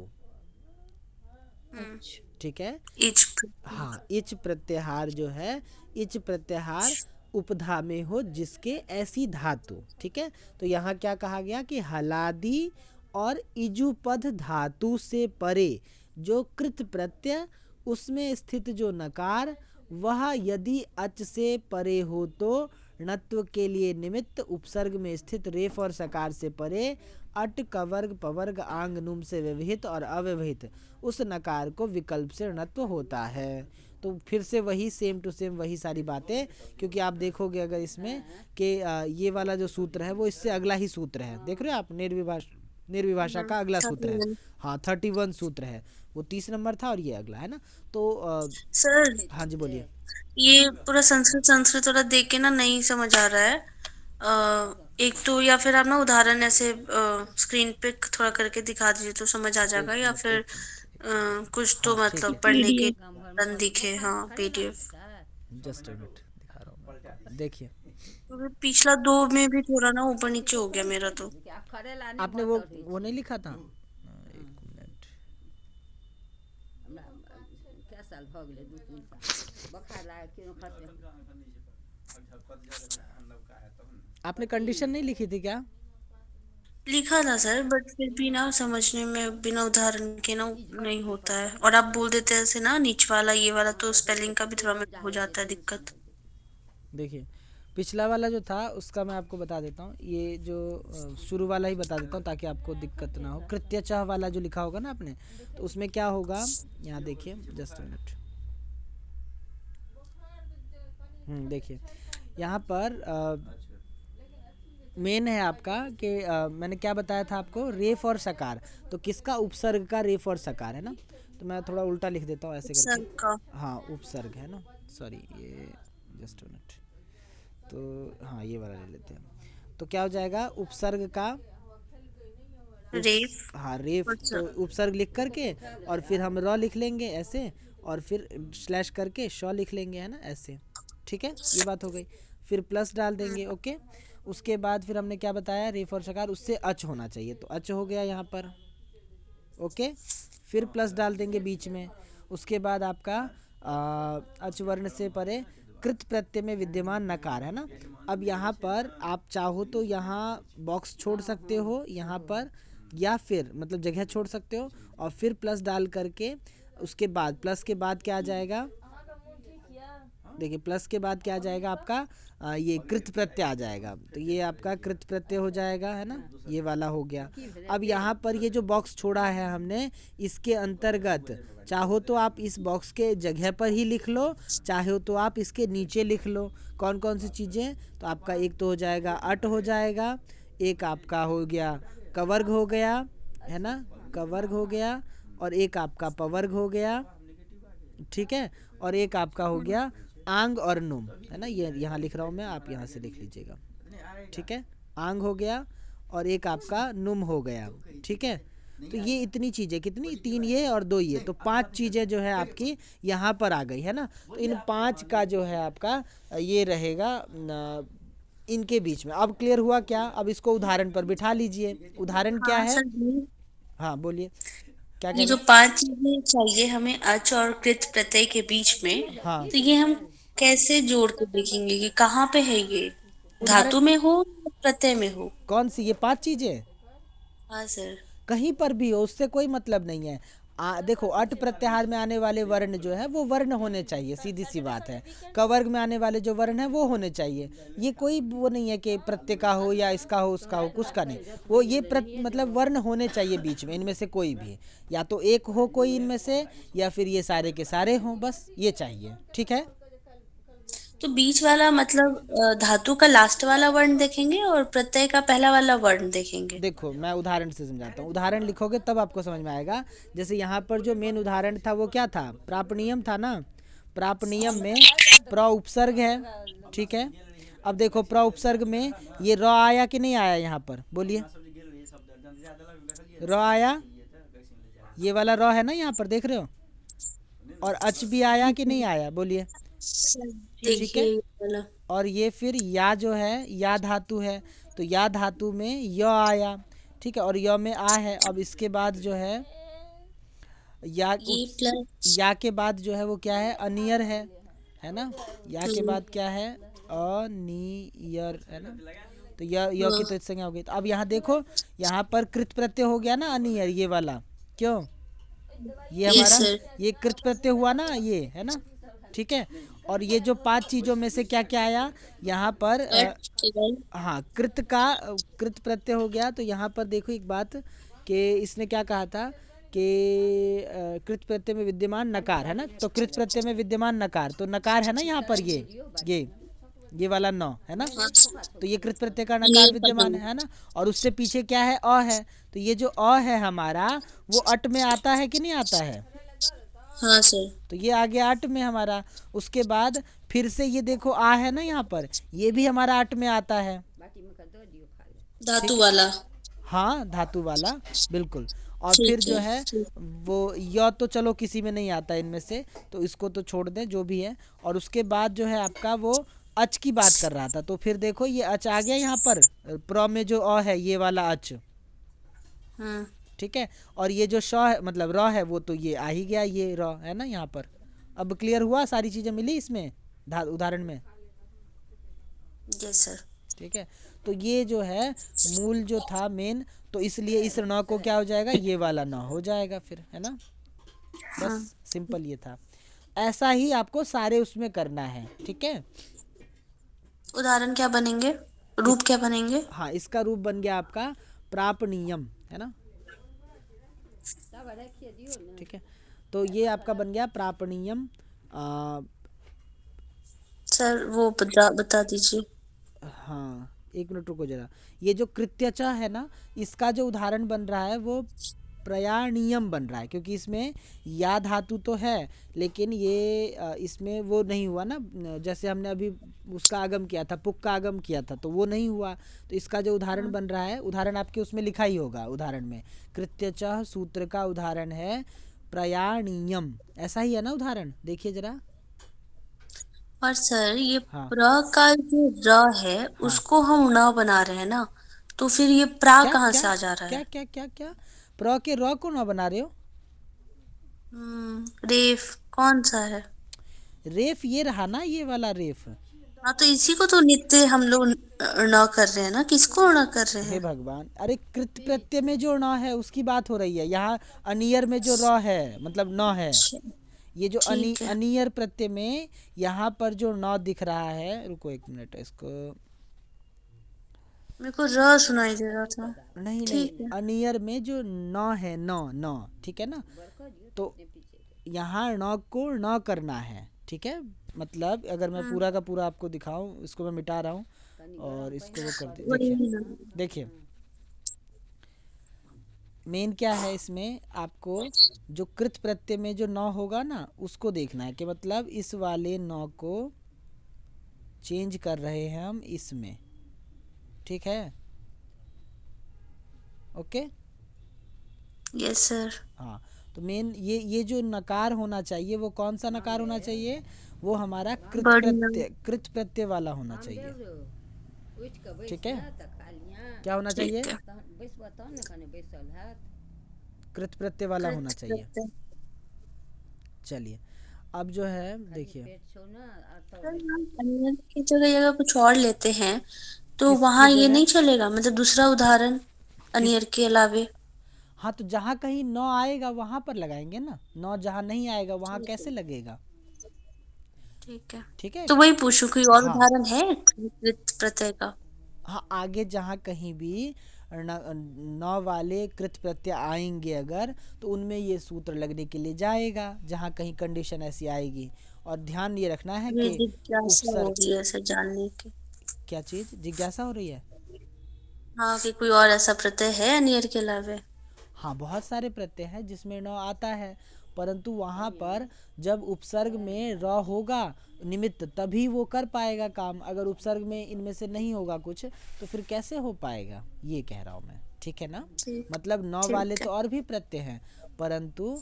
अच्छा। ठीक है। इच हाँ इच प्रत्याहार जो है, इच प्रत्याहार उपधा में हो जिसके, ऐसी धातु, ठीक है। तो यहाँ क्या कहा गया कि हलादी और इजुपद धातु से परे जो कृत प्रत्यय, उसमें स्थित जो नकार, वह यदि अच से परे हो तो णत्व के लिए निमित्त उपसर्ग में स्थित रेफ और सकार से परे अट कवर्ग पवर्ग आंग नुम से व्यवहित और अव्यवहित उस नकार को विकल्प से णत्व होता है। तो फिर से वही सेम टू सेम वही सारी बातें, क्योंकि आप देखोगे अगर इसमें कि ये वाला जो सूत्र है वो इससे अगला ही सूत्र है, देख रहे हो आप, निर्विभाषा का अगला सूत्र है। 31। हाँ 31 सूत्र है, वो 30 नंबर था और ये अगला है ना। तो सर हाँ जी बोलिए। ये पूरा संस्कृत संस्कृत वाला देख के ना नहीं समझ आ रहा है। एक तो या फिर आप ना उदाहरण ऐसे स्क्रीन पे थोड़ा करके दिखा दीजिए तो समझ आ जाएगा, या फिर कुछ तो हाँ ठीक मतलब है, पढ़ने के पीडीएफ। बटन दिखे, हाँ पीडीएफ। जस्ट अ मिनट दिखा रहा हूँ मैं। देखिए क्योंकि पिछला 2 में भी थोड़ा ना ऊपर नीचे हो गया मेरा तो। आपने वो नहीं लिखा था, एक मिनट, आपने कंडीशन नहीं लिखी थी क्या? लिखा था सर, बट फिर भी ना समझने में बिना उदाहरण के ना नहीं होता है, और आप बोल देते हैं ऐसे ना नीच वाला ये वाला, तो स्पेलिंग का भी थोड़ा में हो जाता है दिक्कत। देखिए पिछला वाला जो था उसका मैं आपको बता देता हूँ, ये जो शुरू वाला ही बता देता हूँ ताकि आपको दिक्कत ना हो। कृत्यचः वाला जो लिखा होगा ना आपने, तो उसमें क्या होगा, यहाँ देखिए जस्ट अ मिनट, देखिए यहाँ पर मेन है आपका कि मैंने क्या बताया था आपको, रेफ और सकार, तो किसका, उपसर्ग का रेफ और सकार है ना। तो मैं थोड़ा उल्टा लिख देता हूँ ऐसे सर करके, का हाँ उपसर्ग है ना, सॉरी ये जस्ट मिनट, तो हाँ ये वाला ले लेते हैं। तो क्या हो जाएगा, उपसर्ग का रेफ हाँ रेफ, और तो उपसर्ग लिख करके और फिर हम र लिख लेंगे ऐसे, और फिर स्लैश करके श लिख लेंगे, है ना ऐसे, ठीक है, ये बात हो गई। फिर प्लस डाल देंगे, ओके। उसके बाद फिर हमने क्या बताया, रेफ और सकार, उससे अच होना चाहिए, तो अच हो गया यहाँ पर, ओके। फिर प्लस डाल देंगे बीच में। उसके बाद आपका अच वर्ण से परे कृत प्रत्यय में विद्यमान नकार है ना। अब यहाँ पर आप चाहो तो यहाँ बॉक्स छोड़ सकते हो यहाँ पर, या फिर मतलब जगह छोड़ सकते हो और फिर प्लस डाल करके उसके बाद, प्लस के बाद क्या आ जाएगा, देखिए प्लस के बाद क्या आ जाएगा आपका, ये कृत प्रत्यय आ जाएगा, तो ये आपका कृत प्रत्यय हो जाएगा, है ना, ये वाला हो गया। अब यहाँ पर ये जो बॉक्स छोड़ा है हमने, इसके अंतर्गत चाहो तो आप इस बॉक्स के जगह पर ही लिख लो, चाहे तो आप इसके नीचे लिख लो। कौन कौन सी चीज़ें, तो आपका एक तो हो जाएगा अट हो जाएगा, एक आपका हो गया कवर्ग हो गया, है ना, कवर्ग हो गया, और एक आपका पवर्ग हो गया, ठीक है, और एक आपका हो गया आंग और नुम, है ना, ये यहाँ लिख रहा हूँ मैं, आप यहाँ से लिख लीजिएगा, ठीक है। आंग हो गया और एक आपका नुम हो गया, ठीक है। तो ये इतनी चीज़ें, कितनी, 3 ये और 2 ये, तो 5 चीज़ें जो है आपकी यहाँ पर आ गई, है ना। तो इन 5 का जो है आपका ये रहेगा इनके बीच में। अब क्लियर हुआ क्या, अब इसको उदाहरण पर बिठा लीजिए। उदाहरण क्या हाँ है, सर, हाँ बोलिए क्या कह ये रहे जो हैं। 5 चीजें चाहिए हमें अच और कृत प्रत्यय के बीच में, हाँ तो ये हम कैसे जोड़ के देखेंगे कि कहाँ पे है ये, उदाहरण, धातु में हो या प्रत्यय में हो? कौन सी ये 5 चीज़ें, हाँ सर। कहीं पर भी हो उससे कोई मतलब नहीं है। देखो अट प्रत्याहार में आने वाले वर्ण जो है वो वर्ण होने चाहिए, सीधी सी बात है। कवर्ग में आने वाले जो वर्ण है वो होने चाहिए। ये कोई वो नहीं है कि प्रत्यय का हो या इसका हो उसका हो, कुछ का नहीं, वो ये मतलब वर्ण होने चाहिए बीच में, इनमें से कोई भी, या तो एक हो कोई इनमें से, या फिर ये सारे के सारे हों, बस ये चाहिए, ठीक है। तो बीच वाला मतलब धातु का लास्ट वाला वर्ण देखेंगे और प्रत्यय का पहला वाला वर्ण देखेंगे। देखो मैं उदाहरण से समझाता हूँ, उदाहरण लिखोगे तब आपको समझ में आएगा। जैसे यहाँ पर जो मेन उदाहरण था वो क्या था, प्रापणियम था ना। प्रापणियम में प्र उपसर्ग है, ठीक है। अब देखो प्र उपसर्ग में ये र आया कि नहीं आया, यहाँ पर बोलिए। र आया, ये वाला र है ना यहाँ पर, देख रहे हो। और अच भी आया कि नहीं आया, बोलिए। सर ठीक है। देखिए ये वाला। और ये फिर या जो है या धातु है, तो या धातु में य आया, ठीक है। और य में आ है। अब इसके बाद जो है या ये प्लस। या के बाद जो है वो क्या है, अनियर है ना। या के बाद क्या है, अनियर, है ना। तो य की हाँ। तो संज्ञा हो गई। तो अब यहाँ देखो, यहाँ पर कृत प्रत्यय हो गया ना, अनियर, ये वाला। क्यों, ये यस हमारा सर। ये कृत प्रत्यय हुआ ना, ये है ना, ठीक है। और ये जो 5 चीजों में से क्या क्या आया यहाँ पर, अट के बाद। हाँ, कृत प्रत्यय हो गया। तो यहाँ पर देखो एक बात, कि इसने क्या कहा था कि कृत प्रत्यय में विद्यमान नकार, है ना। तो कृत प्रत्यय में विद्यमान नकार, तो नकार है ना यहाँ पर, ये ये वाला नौ है ना। हाँ तो ये कृत प्रत्यय का नकार नील विद्यमान पतंग। है ना। और उससे पीछे क्या है, अ है। तो ये जो अ है हमारा, वो अट में आता है कि नहीं आता है। हाँ सर। तो ये आ गया आठ में हमारा। उसके बाद फिर से ये देखो आ है ना यहाँ पर, ये भी हमारा आठ में आता है, धातु ठीक है। वाला। हाँ, धातु वाला, बिल्कुल। और फिर ठीक जो है है ठीक। वो य तो चलो किसी में नहीं आता इनमें से, तो इसको तो छोड़ दें, जो भी है। और उसके बाद जो है आपका वो अच की बात कर रहा था। तो फिर देखो ये अच आ गया यहाँ पर, प्र में जो अ है, ये वाला अच, हम्म। ठीक है। और ये जो श है, मतलब र है, वो तो ये आ ही गया, ये र है ना यहाँ पर। अब क्लियर हुआ, सारी चीजें मिली इसमें उदाहरण में, यस सर। ठीक है। तो ये जो है मूल जो था मेन, तो इसलिए इस न को क्या हो जाएगा, ये वाला न हो जाएगा फिर, है ना। बस हाँ। सिंपल ये था। ऐसा ही आपको सारे उसमें करना है, ठीक है। उदाहरण क्या बनेंगे, रूप इस क्या बनेंगे। हाँ, इसका रूप बन गया आपका प्रापणीयम, है ना, ठीक है। तो ये आपका बन गया प्रापणीयम। सर वो बता दीजिए। हाँ, एक मिनट रुको जरा। ये जो कृत्यचा है ना, इसका जो उदाहरण बन रहा है वो प्रयाणीयम बन रहा है, क्योंकि इसमें या धातु तो है, लेकिन ये इसमें वो नहीं हुआ ना। जैसे हमने अभी उसका आगम किया था, पुक का आगम किया था, तो वो नहीं हुआ। तो इसका जो उदाहरण बन रहा है, उदाहरण आपके उसमें लिखा ही होगा, उदाहरण में कृत्यचा सूत्र का उदाहरण है प्रयाणीयम, ऐसा ही है ना उदाहरण, देखिए जरा। और सर ये हाँ प्र का जो र है हाँ। उसको हम न बना रहे हैं ना, तो फिर ये प्रा क्या कहाँ क्या से आ जा रहा क्या है। क्या क्या क्या, प्र के र को ना बना रहे हो। रेफ कौन सा है। रेफ ये रहा ना, ये वाला रेफ। हाँ तो इसी को तो नित्य हम लोग न कर रहे हैं ना, किसको न कर रहे हे हैं। भगवान, अरे कृत प्रत्यय में जो न है उसकी बात हो रही है यहाँ। अनियर में जो र है, मतलब न है। अच्छा, ये जो ठीक है। अनियर प्रत्यय में यहाँ पर जो न दिख रहा है, रुको एक मिनट इसको। मेरे को र सुनाई दे रहा था। नहीं नहीं, ठीक है। अनियर में जो न है, न न, ठीक है ना। तो यहाँ न को न करना है, ठीक है। मतलब अगर मैं पूरा का पूरा आपको दिखाऊं, इसको मैं मिटा रहा हूँ और इसको वो कर दे, देखिए वही ना। देखिए। मेन क्या है इसमें, आपको जो कृत प्रत्यय में जो नौ होगा ना, उसको देखना है कि मतलब इस वाले नौ को चेंज कर रहे हैं हम इसमें, ठीक है। ओके। Yes sir. हाँ, तो मेन ये जो नकार होना चाहिए, वो कौन सा नकार होना चाहिए, वो हमारा बढ़िया। कृत प्रत्यय वाला होना चाहिए, ठीक है। क्या होना ठीक चाहिए, है। कृत प्रत्यय वाला होना कृत चाहिए। प्रत्यय। चलिए, अब जो है देखिए, सर हम अन्य की जगह जगह कुछ और लेते हैं तो किसकी वहां ये जगह, नहीं चलेगा, मतलब दूसरा उदाहरण किस, अनियर के अलावे। हाँ, तो जहाँ कहीं नौ आएगा वहां पर लगाएंगे ना, नौ जहाँ नहीं आएगा वहां ठीक है। कैसे लगेगा, ठीक है। ठीक है। तो वही पूछू कोई और हाँ उदाहरण है कृत प्रत्यय का। हाँ, आगे जहाँ कहीं भी न वाले कृत प्रत्यय आएंगे अगर, तो उनमें ये सूत्र लगने के लिए जाएगा जहाँ कहीं कंडीशन ऐसी आएगी। और ध्यान ये रखना है ये कि जिज्ञासा हो उपसर्ग, रही है ऐसे जानने की। क्या चीज़ जिज्ञासा हो रही है? हाँ, कि कोई और ऐसा प्रत्यय है नियर के अलावे। हाँ, बहुत सारे प्रत्यय हैं जिसमें न आता है, परंतु वहाँ पर जब उपसर्ग में र होगा निमित्त तभी वो कर पाएगा काम। अगर उपसर्ग में इनमें से नहीं होगा कुछ तो फिर कैसे हो पाएगा, ये कह रहा हूँ मैं। ठीक है ना? ठीक मतलब न वाले ठीक है। तो और भी प्रत्यय हैं, परंतु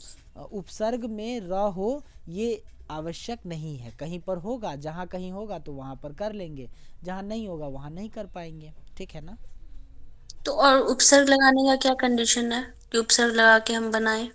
उपसर्ग में र हो ये आवश्यक नहीं है। कहीं पर होगा, जहाँ कहीं होगा तो वहाँ पर कर लेंगे, जहाँ नहीं होगा वहाँ नहीं कर पाएंगे। ठीक है ना? तो और उपसर्ग लगाने का क्या कंडीशन है कि उपसर्ग लगा के हम बनाएं?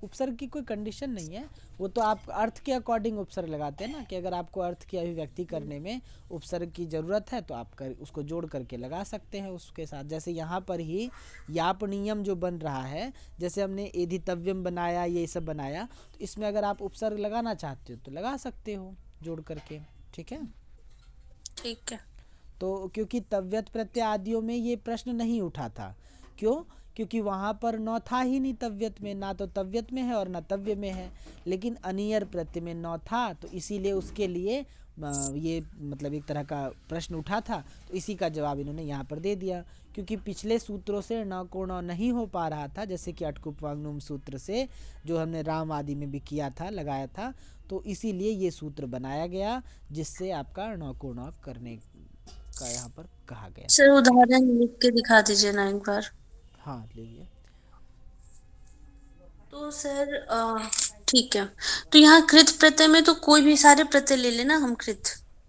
उपसर्ग की कोई कंडीशन नहीं है, वो तो आप अर्थ के अकॉर्डिंग उपसर्ग लगाते हैं ना, कि अगर आपको अर्थ की अभिव्यक्ति करने में उपसर्ग की ज़रूरत है तो आप उसको जोड़ करके लगा सकते हैं उसके साथ। जैसे यहाँ पर ही याप नियम जो बन रहा है, जैसे हमने एधितव्यम बनाया, ये सब बनाया, तो इसमें अगर आप उपसर्ग लगाना चाहते हो तो लगा सकते हो जोड़ करके। ठीक है? ठीक है। तो क्योंकि तव्यत प्रत्यय आदियों में ये प्रश्न नहीं उठा था। क्यों? क्योंकि वहाँ पर न था ही नहीं तव्यत में, ना तो तव्यत में है और ना तव्य में है। लेकिन अनियर प्रत्यय में न था, तो इसीलिए उसके लिए ये मतलब एक तरह का प्रश्न उठा था, तो इसी का जवाब इन्होंने यहाँ पर दे दिया। क्योंकि पिछले सूत्रों से न को न नहीं हो पा रहा था, जैसे कि अटकुपवांगनुम सूत्र से जो हमने राम आदि में भी किया था, लगाया था, तो इसीलिए ये सूत्र बनाया गया जिससे आपका न को न करने का यहाँ पर कहा गया। सर उदाहरण लिख के दिखा दीजिए ना एक बार। हाँ, लीजिए। तो सर ठीक है। तो यहाँ कृत प्रत्यय में तो कोई भी सारे प्रत्यय ले लेना हम कृत।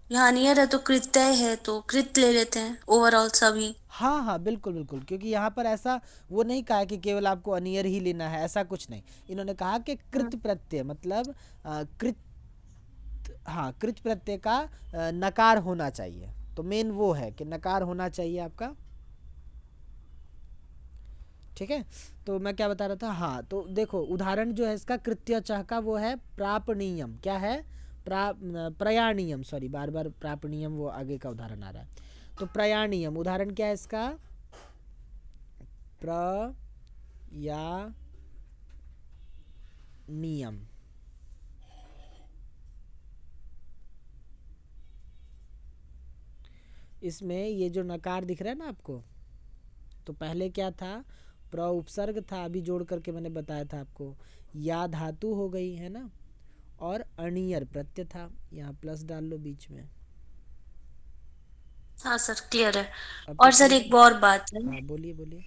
यहाँ नियर है तो कृत्यय है तो कृत ले लेते हैं ओवरऑल सभी। हाँ हाँ, बिल्कुल बिल्कुल, क्योंकि यहाँ पर ऐसा वो नहीं कहा कि केवल आपको अनियर ही लेना है, ऐसा कुछ नहीं। इन्होंने कहा कि कृत प्रत्यय मतलब कृत, हाँ, कृत प्रत्यय का नकार होना चाहिए। तो मेन वो है कि नकार होना चाहिए आपका। ठीक है? तो मैं क्या बता रहा था, हाँ, तो देखो उदाहरण जो है इसका कृत्य चह का वो है प्रापणीयम। क्या है? प्रयाणीयम, सॉरी, बार बार प्रापणीयम वो आगे का उदाहरण आ रहा है। तो प्रयाणीयम उदाहरण क्या है इसका? प्रयाणीयम। इसमें ये जो नकार दिख रहा है ना आपको, तो पहले क्या था? प्र उपसर्ग था, अभी जोड़ करके मैंने बताया था आपको। या धातु हो गई है ना, और अनियर प्रत्यय था, यहाँ प्लस डाल लो बीच में। हाँ सर क्लियर है। अब तो और सर क्लियर एक है? और बात है। हाँ, बोलिए बोलिए।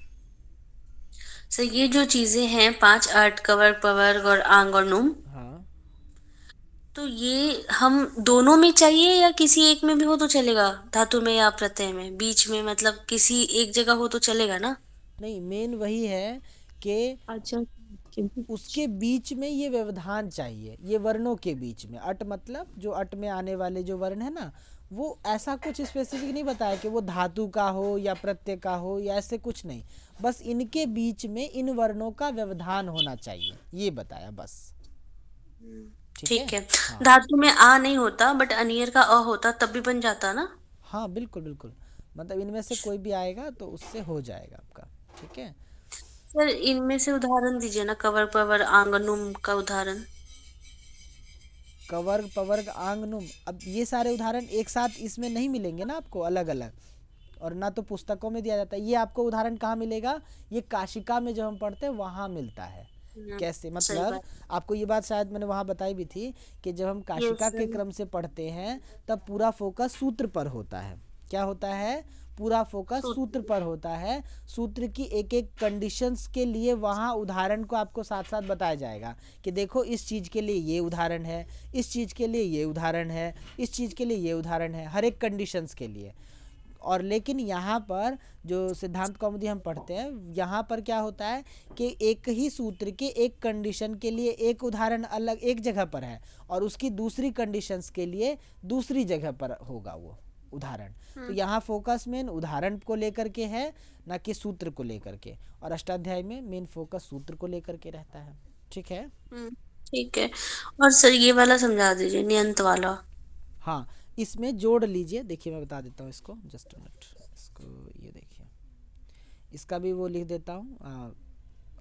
सर ये जो चीजें हैं 5 8 कवर्ग पवर्ग और आंग और नुम, हाँ, तो ये हम दोनों में चाहिए या किसी एक में भी हो तो चलेगा? धातु में या प्रत्यय में, बीच में मतलब किसी एक जगह हो तो चलेगा ना? नहीं, मेन वही है कि अच्छा उसके बीच में ये व्यवधान चाहिए, ये वर्णों के बीच में। अट मतलब जो अट में आने वाले जो वर्ण है ना, वो ऐसा कुछ स्पेसिफिक नहीं बताया कि वो धातु का हो या प्रत्यय का हो या ऐसे कुछ नहीं। बस इनके बीच में इन वर्णों का व्यवधान होना चाहिए, ये बताया बस। ठीक है? ठीक है। हाँ धातु में आ नहीं होता बट अनियर का अ होता तब भी बन जाता ना? हाँ, बिल्कुल बिल्कुल, मतलब इनमें से कोई भी आएगा तो उससे हो जाएगा आपका। ठीक है? सर इनमें से उदाहरण दीजिए ना, कवर पवर आंग नुम का उदाहरण। कवर्ग पवर्ग आंग नुम, अब ये सारे उदाहरण एक साथ इसमें नहीं मिलेंगे ना आपको, अलग अलग, और ना तो पुस्तकों में दिया जाता है। ये आपको उदाहरण कहाँ मिलेगा? ये काशिका में जब हम पढ़ते हैं वहाँ मिलता है। कैसे सही मतलब? बात। आपको ये बात शायद मैंने वहाँ बताई भी थी कि जब हम यस काशिका के सर। क्रम से पढ़ते हैं तब पूरा फोकस सूत्र पर होता है। क्या होता है? पूरा फोकस सूत्र सूत्र। पर होता है। सूत्र की एक एक कंडीशंस के लिए वहाँ उदाहरण को आपको साथ साथ बताया जाएगा कि देखो इस चीज़ के लिए ये उदाहरण है, इस चीज़ के लिए ये उदाहरण है, इस चीज़ के लिए ये उदाहरण है, हर एक कंडीशंस के लिए। और लेकिन यहाँ पर जो सिद्धांत कौमुदी हम पढ़ते हैं, यहाँ पर क्या होता है कि एक ही सूत्र के एक कंडीशन के लिए एक उदाहरण अलग एक जगह पर है, और उसकी दूसरी कंडीशंस के लिए दूसरी जगह पर होगा वो उदाहरण। तो यहाँ फोकस मेन उदाहरण को लेकर के है, ना कि सूत्र को लेकर के। और अष्टाध्याय में मेन फोकस सूत्र को लेकर के रहता है। ठीक है? ठीक है। और सर ये वाला समझा दीजिए, नियंत वाला। हाँ, इसमें जोड़ लीजिए, देखिए मैं बता देता हूँ इसको, जस्ट मिनट। इसको ये देखिए, इसका भी वो लिख देता हूँ।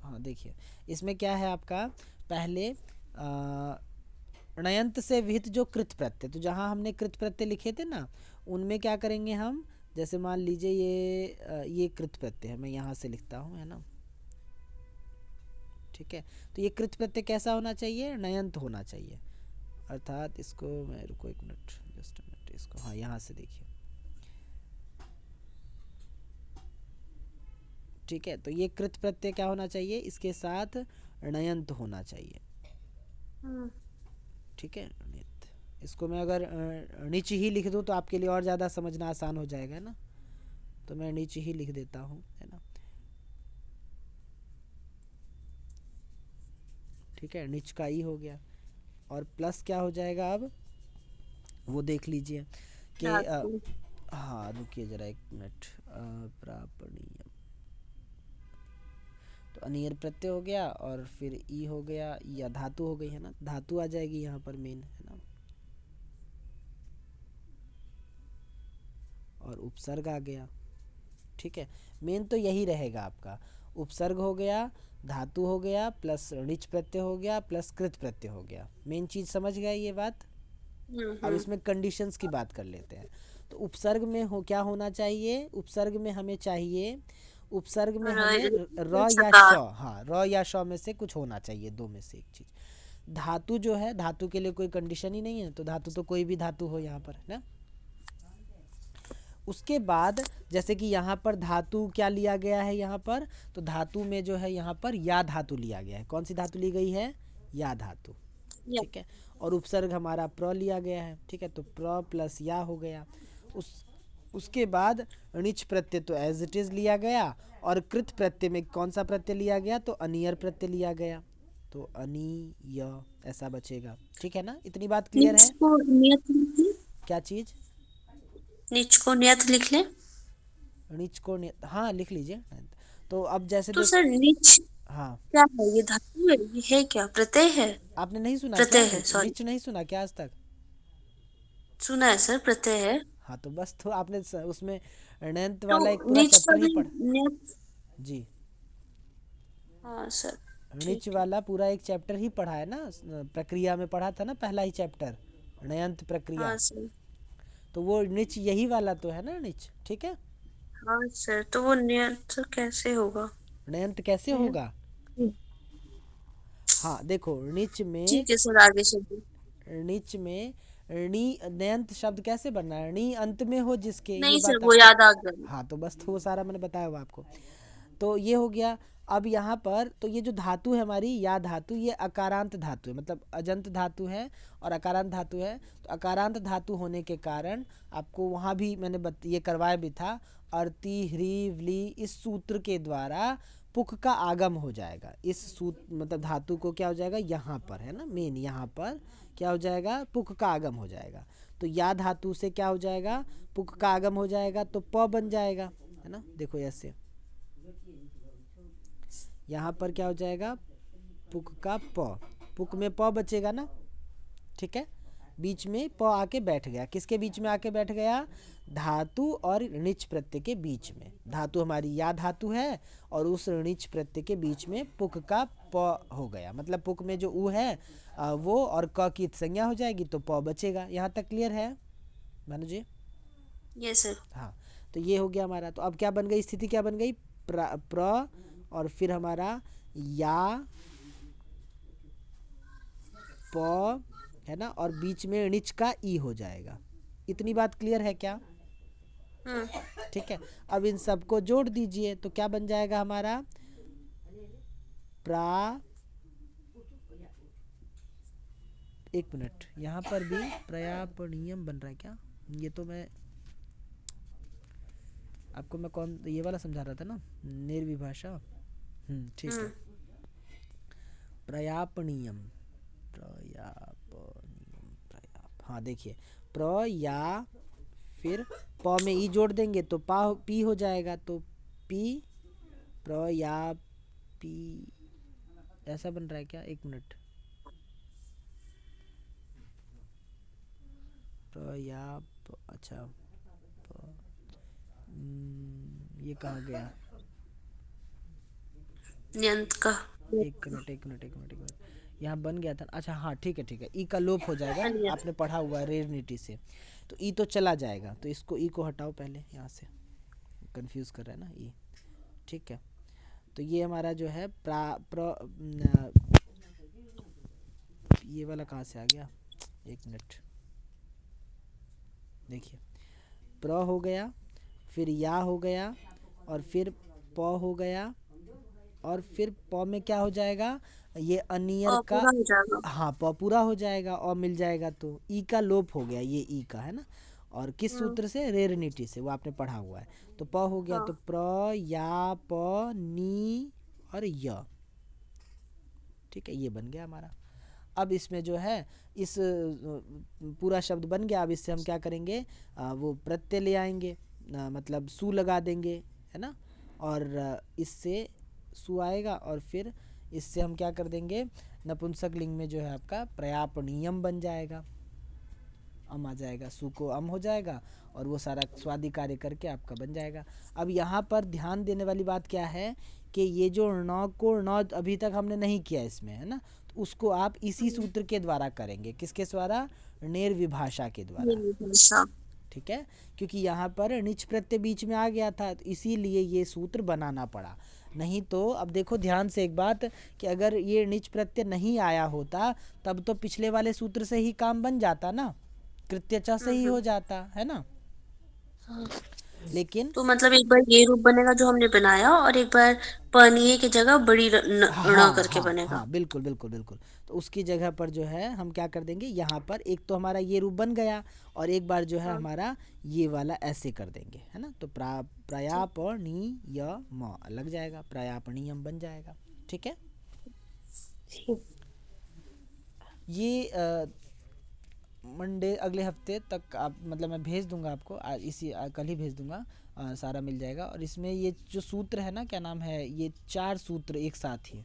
हाँ देखिए, इसमें क्या है आपका, पहले णयंत से विहित जो कृत प्रत्यय, तो जहाँ हमने कृत प्रत्यय लिखे थे ना, उनमें क्या करेंगे हम, जैसे मान लीजिए ये कृत प्रत्यय है, मैं यहाँ से लिखता हूँ, है ना। ठीक है, तो ये कृत प्रत्यय कैसा होना चाहिए, णयंत होना चाहिए। अर्थात इसको मैं, रुको एक मिनट, जस्ट अ मिनट, इसको हाँ यहाँ से देखिए। ठीक है, तो ये कृत प्रत्यय क्या होना चाहिए, इसके साथ णयंत होना चाहिए। ठीक है, णित, इसको मैं अगर णिच ही लिख दूँ तो आपके लिए और ज़्यादा समझना आसान हो जाएगा ना, तो मैं णिच ही लिख देता हूँ, है ना। ठीक है, णिच का ई हो गया, और प्लस क्या हो जाएगा अब, वो देख लीजिए कि धातु। हाँ रुकिए जरा एक मिनट, प्रापणीय, तो अनियर प्रत्यय हो गया, और फिर ई हो गया, या धातु हो गई, है ना, धातु आ जाएगी यहाँ पर मेन, है ना, और उपसर्ग आ गया। ठीक है, मेन तो यही रहेगा आपका, उपसर्ग हो गया, धातु हो गया, प्लस ऋच प्रत्यय हो गया, प्लस कृत प्रत्यय हो गया। मेन चीज समझ गए ये बात। अब हम्म। इसमें कंडीशंस की बात कर लेते हैं। तो उपसर्ग में हो क्या होना चाहिए, उपसर्ग में हमें चाहिए, उपसर्ग में हमें र या श, सकार। हाँ र या श में से कुछ होना चाहिए, दो में से एक चीज। धातु जो है, धातु के लिए कोई कंडीशन ही नहीं है, तो धातु तो कोई भी धातु हो यहाँ पर, है ना। उसके बाद जैसे कि यहाँ पर धातु क्या लिया गया है, यहाँ पर तो धातु में जो है यहाँ पर या धातु लिया गया है। कौन सी धातु ली गई है, या धातु। या ठीक है, और उपसर्ग हमारा प्र लिया गया है। ठीक है, तो प्र प्लस या हो गया। उसके बाद णिच प्रत्यय तो एज इट इज लिया गया, और कृत प्रत्यय में कौन सा प्रत्यय लिया गया, तो अनियर प्रत्यय लिया गया, तो अनीय ऐसा बचेगा। ठीक है ना, इतनी बात क्लियर नीच है। को नियत लिख ले। क्या चीज, नीच को नियत लिख ले। णिच को हाँ लिख लीजिए। तो अब जैसे तो देख, सर नीच हाँ क्या है, ये धातु है, ये है क्या, प्रत्यय है? आपने नहीं सुना क्या, प्रत्यय है, सॉरी। णिच नहीं सुना क्या आज तक। सुना है सर, प्रत्यय है। हाँ तो बस, तो आपने उसमें णयंत तो वाला एक पूरा नीच का चैप्टर ही भी पढ़, नियत। जी हाँ सर। णिच ठीक है। वाला पूरा एक चैप्टर ही पढ़ा है ना, प्रक्रिया में पढ़ा था ना, पहला ही चैप्टर, णयंत प्रक्रिया। हाँ सर। तो वो णिच यही वाला तो है ना, णिच। ठीक है, हाँ सर, तो वो नियत कैसे होगा? णयंत कैसे नियत। होगा, हाँ देखो णिच में, ठीक है सर, आगे चलिए। णिच में णी, नयंत शब्द कैसे बनना है, णी अंत में हो जिसके, ये नहीं सर, बात वो आपको, याद आ गया। हाँ तो बस, तो वो सारा मैंने बताया हुआ आपको। तो ये हो गया। अब यहाँ पर तो ये जो धातु है हमारी, या धातु, ये अकारांत धातु है, मतलब अजंत धातु है और अकारांत धातु है। तो अकारांत धातु होने के कारण आपको वहाँ भी मैंने ये करवाया भी था, अर्ति ह्री व्ली इस सूत्र के द्वारा पुख का आगम हो जाएगा। इस सूत्र मतलब धातु को क्या हो जाएगा, यहाँ पर है ना, मेन यहाँ पर क्या हो जाएगा, पुख का आगम हो जाएगा। तो या धातु से क्या हो जाएगा, पुख का आगम हो जाएगा, तो प बन जाएगा, है ना। देखो ऐसे यहाँ पर क्या हो जाएगा, पुक का प, पुक में प बचेगा ना। ठीक है, बीच में प आके बैठ गया, किसके बीच में आके बैठ गया, धातु और णिच प्रत्यय के बीच में। धातु हमारी या धातु है, और उस णिच प्रत्यय के बीच में पुक का प हो गया, मतलब पुक में जो उ है वो, और क की संज्ञा हो जाएगी, तो प बचेगा। यहाँ तक क्लियर है भानु जी। ये सर। हाँ, तो ये हो गया हमारा। तो अब क्या बन गई स्थिति, क्या बन गई, प्र और फिर हमारा या प, है ना, और बीच में णिच का ई हो जाएगा। इतनी बात क्लियर है क्या। ठीक है, अब इन सबको जोड़ दीजिए, तो क्या बन जाएगा हमारा, प्रा, एक मिनट, यहाँ पर भी प्रयापणीयम बन रहा है क्या, ये तो मैं आपको, मैं कौन ये वाला समझा रहा था ना, निर्विभाषा। ठीक है, प्रयापणीयम, प्रयापणीयम, प्रयाप, हाँ देखिए, प्र या फिर प में ई जोड़ देंगे तो पा पी हो जाएगा, तो पी, प्र या पी, ऐसा बन रहा है क्या, एक मिनट, प्र या अच्छा, ये कहाँ गया, न्यंत का। एक मिनट एक मिनट एक मिनट एक मिनट, यहाँ बन गया था। अच्छा हाँ ठीक है ठीक है, ई का लोप हो जाएगा, अन्यंत। आपने पढ़ा हुआ है रेरनिटी से। तो ई तो चला जाएगा, तो इसको ई को हटाओ पहले यहाँ से, कंफ्यूज कर रहा है ना ई। ठीक है, तो ये हमारा जो है ये वाला कहाँ से आ गया, एक मिनट देखिए, प्र हो गया, फिर या हो गया, और फिर प हो गया, और फिर प में क्या हो जाएगा, ये अनियर और का। पूरा हो जाएगा। हाँ प पूरा हो जाएगा और मिल जाएगा, तो ई का लोप हो गया, ये ई का है ना। और किस हम्म। सूत्र से, रेरनिटी से, वो आपने पढ़ा हुआ है। तो प हो गया, तो हाँ। प्र या प नी और य। ठीक है, ये बन गया हमारा। अब इसमें जो है इस पूरा शब्द बन गया। अब इससे हम क्या करेंगे, वो प्रत्यय ले आएंगे, मतलब सु लगा देंगे, है ना। और इससे सु आएगा, और फिर इससे हम क्या कर देंगे, नपुंसक लिंग में जो है आपका पर्यापणीयम बन जाएगा, अम आ जाएगा, सु को अम हो जाएगा, और वो सारा स्वादि कार्य करके आपका बन जाएगा। अब यहाँ पर ध्यान देने वाली बात क्या है कि ये जो ण को ण अभी तक हमने नहीं किया इसमें, है ना, तो उसको आप इसी हम्म। सूत्र के द्वारा करेंगे, किसके द्वारा, नेर विभाषा के ये द्वारा। भी भाषा। ठीक है, क्योंकि यहाँ पर निच प्रत्यय बीच में आ गया था, तो इसीलिए ये सूत्र बनाना पड़ा। नहीं तो अब देखो ध्यान से एक बात, कि अगर ये निच प्रत्यय नहीं आया होता, तब तो पिछले वाले सूत्र से ही काम बन जाता ना, कृत्यचा से ही हो हम्म। जाता है ना। हाँ लेकिन तो मतलब एक बार ये रूप बनेगा जो हमने बनाया, और एक बार पनीय की जगह बड़ी ण हाँ करके हाँ बनेगा। हाँ, बिल्कुल बिल्कुल बिल्कुल। तो उसकी जगह पर जो है हम क्या कर देंगे, यहाँ पर एक तो हमारा ये रूप बन गया, और एक बार जो है हाँ। हमारा ये वाला ऐसे कर देंगे, है ना। तो ठीक। प्रयापणीयम लग जाएगा, प्रयापणीयम बन जाएगा। ठीक है, ठीक। ये मंडे अगले हफ्ते तक आप, मतलब मैं भेज दूंगा आपको, आज इसी कल ही भेज दूंगा, सारा मिल जाएगा। और इसमें ये जो सूत्र है ना, क्या नाम है, ये 4 सूत्र एक साथ ही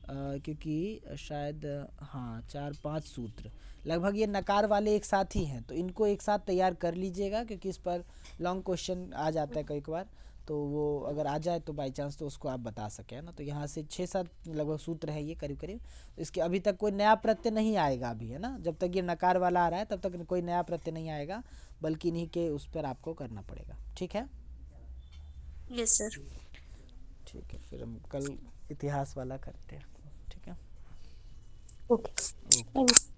क्योंकि शायद हाँ 4-5 सूत्र लगभग ये नकार वाले एक साथ ही हैं, तो इनको एक साथ तैयार कर लीजिएगा, क्योंकि इस पर लॉन्ग क्वेश्चन आ जाता है कई बार। तो वो अगर आ जाए तो बाई चांस तो उसको आप बता सकें, है ना। तो यहाँ से 6-7 लगभग सूत्र है ये करीब करीब। इसके अभी तक कोई नया प्रत्यय नहीं आएगा अभी, है ना, जब तक ये नकार वाला आ रहा है तब तक कोई नया प्रत्यय नहीं आएगा, बल्कि इन्हीं के उस पर आपको करना पड़ेगा। ठीक है, यस सर। ठीक है, फिर हम कल इतिहास वाला करते हैं। ठीक है, ओके। ओके।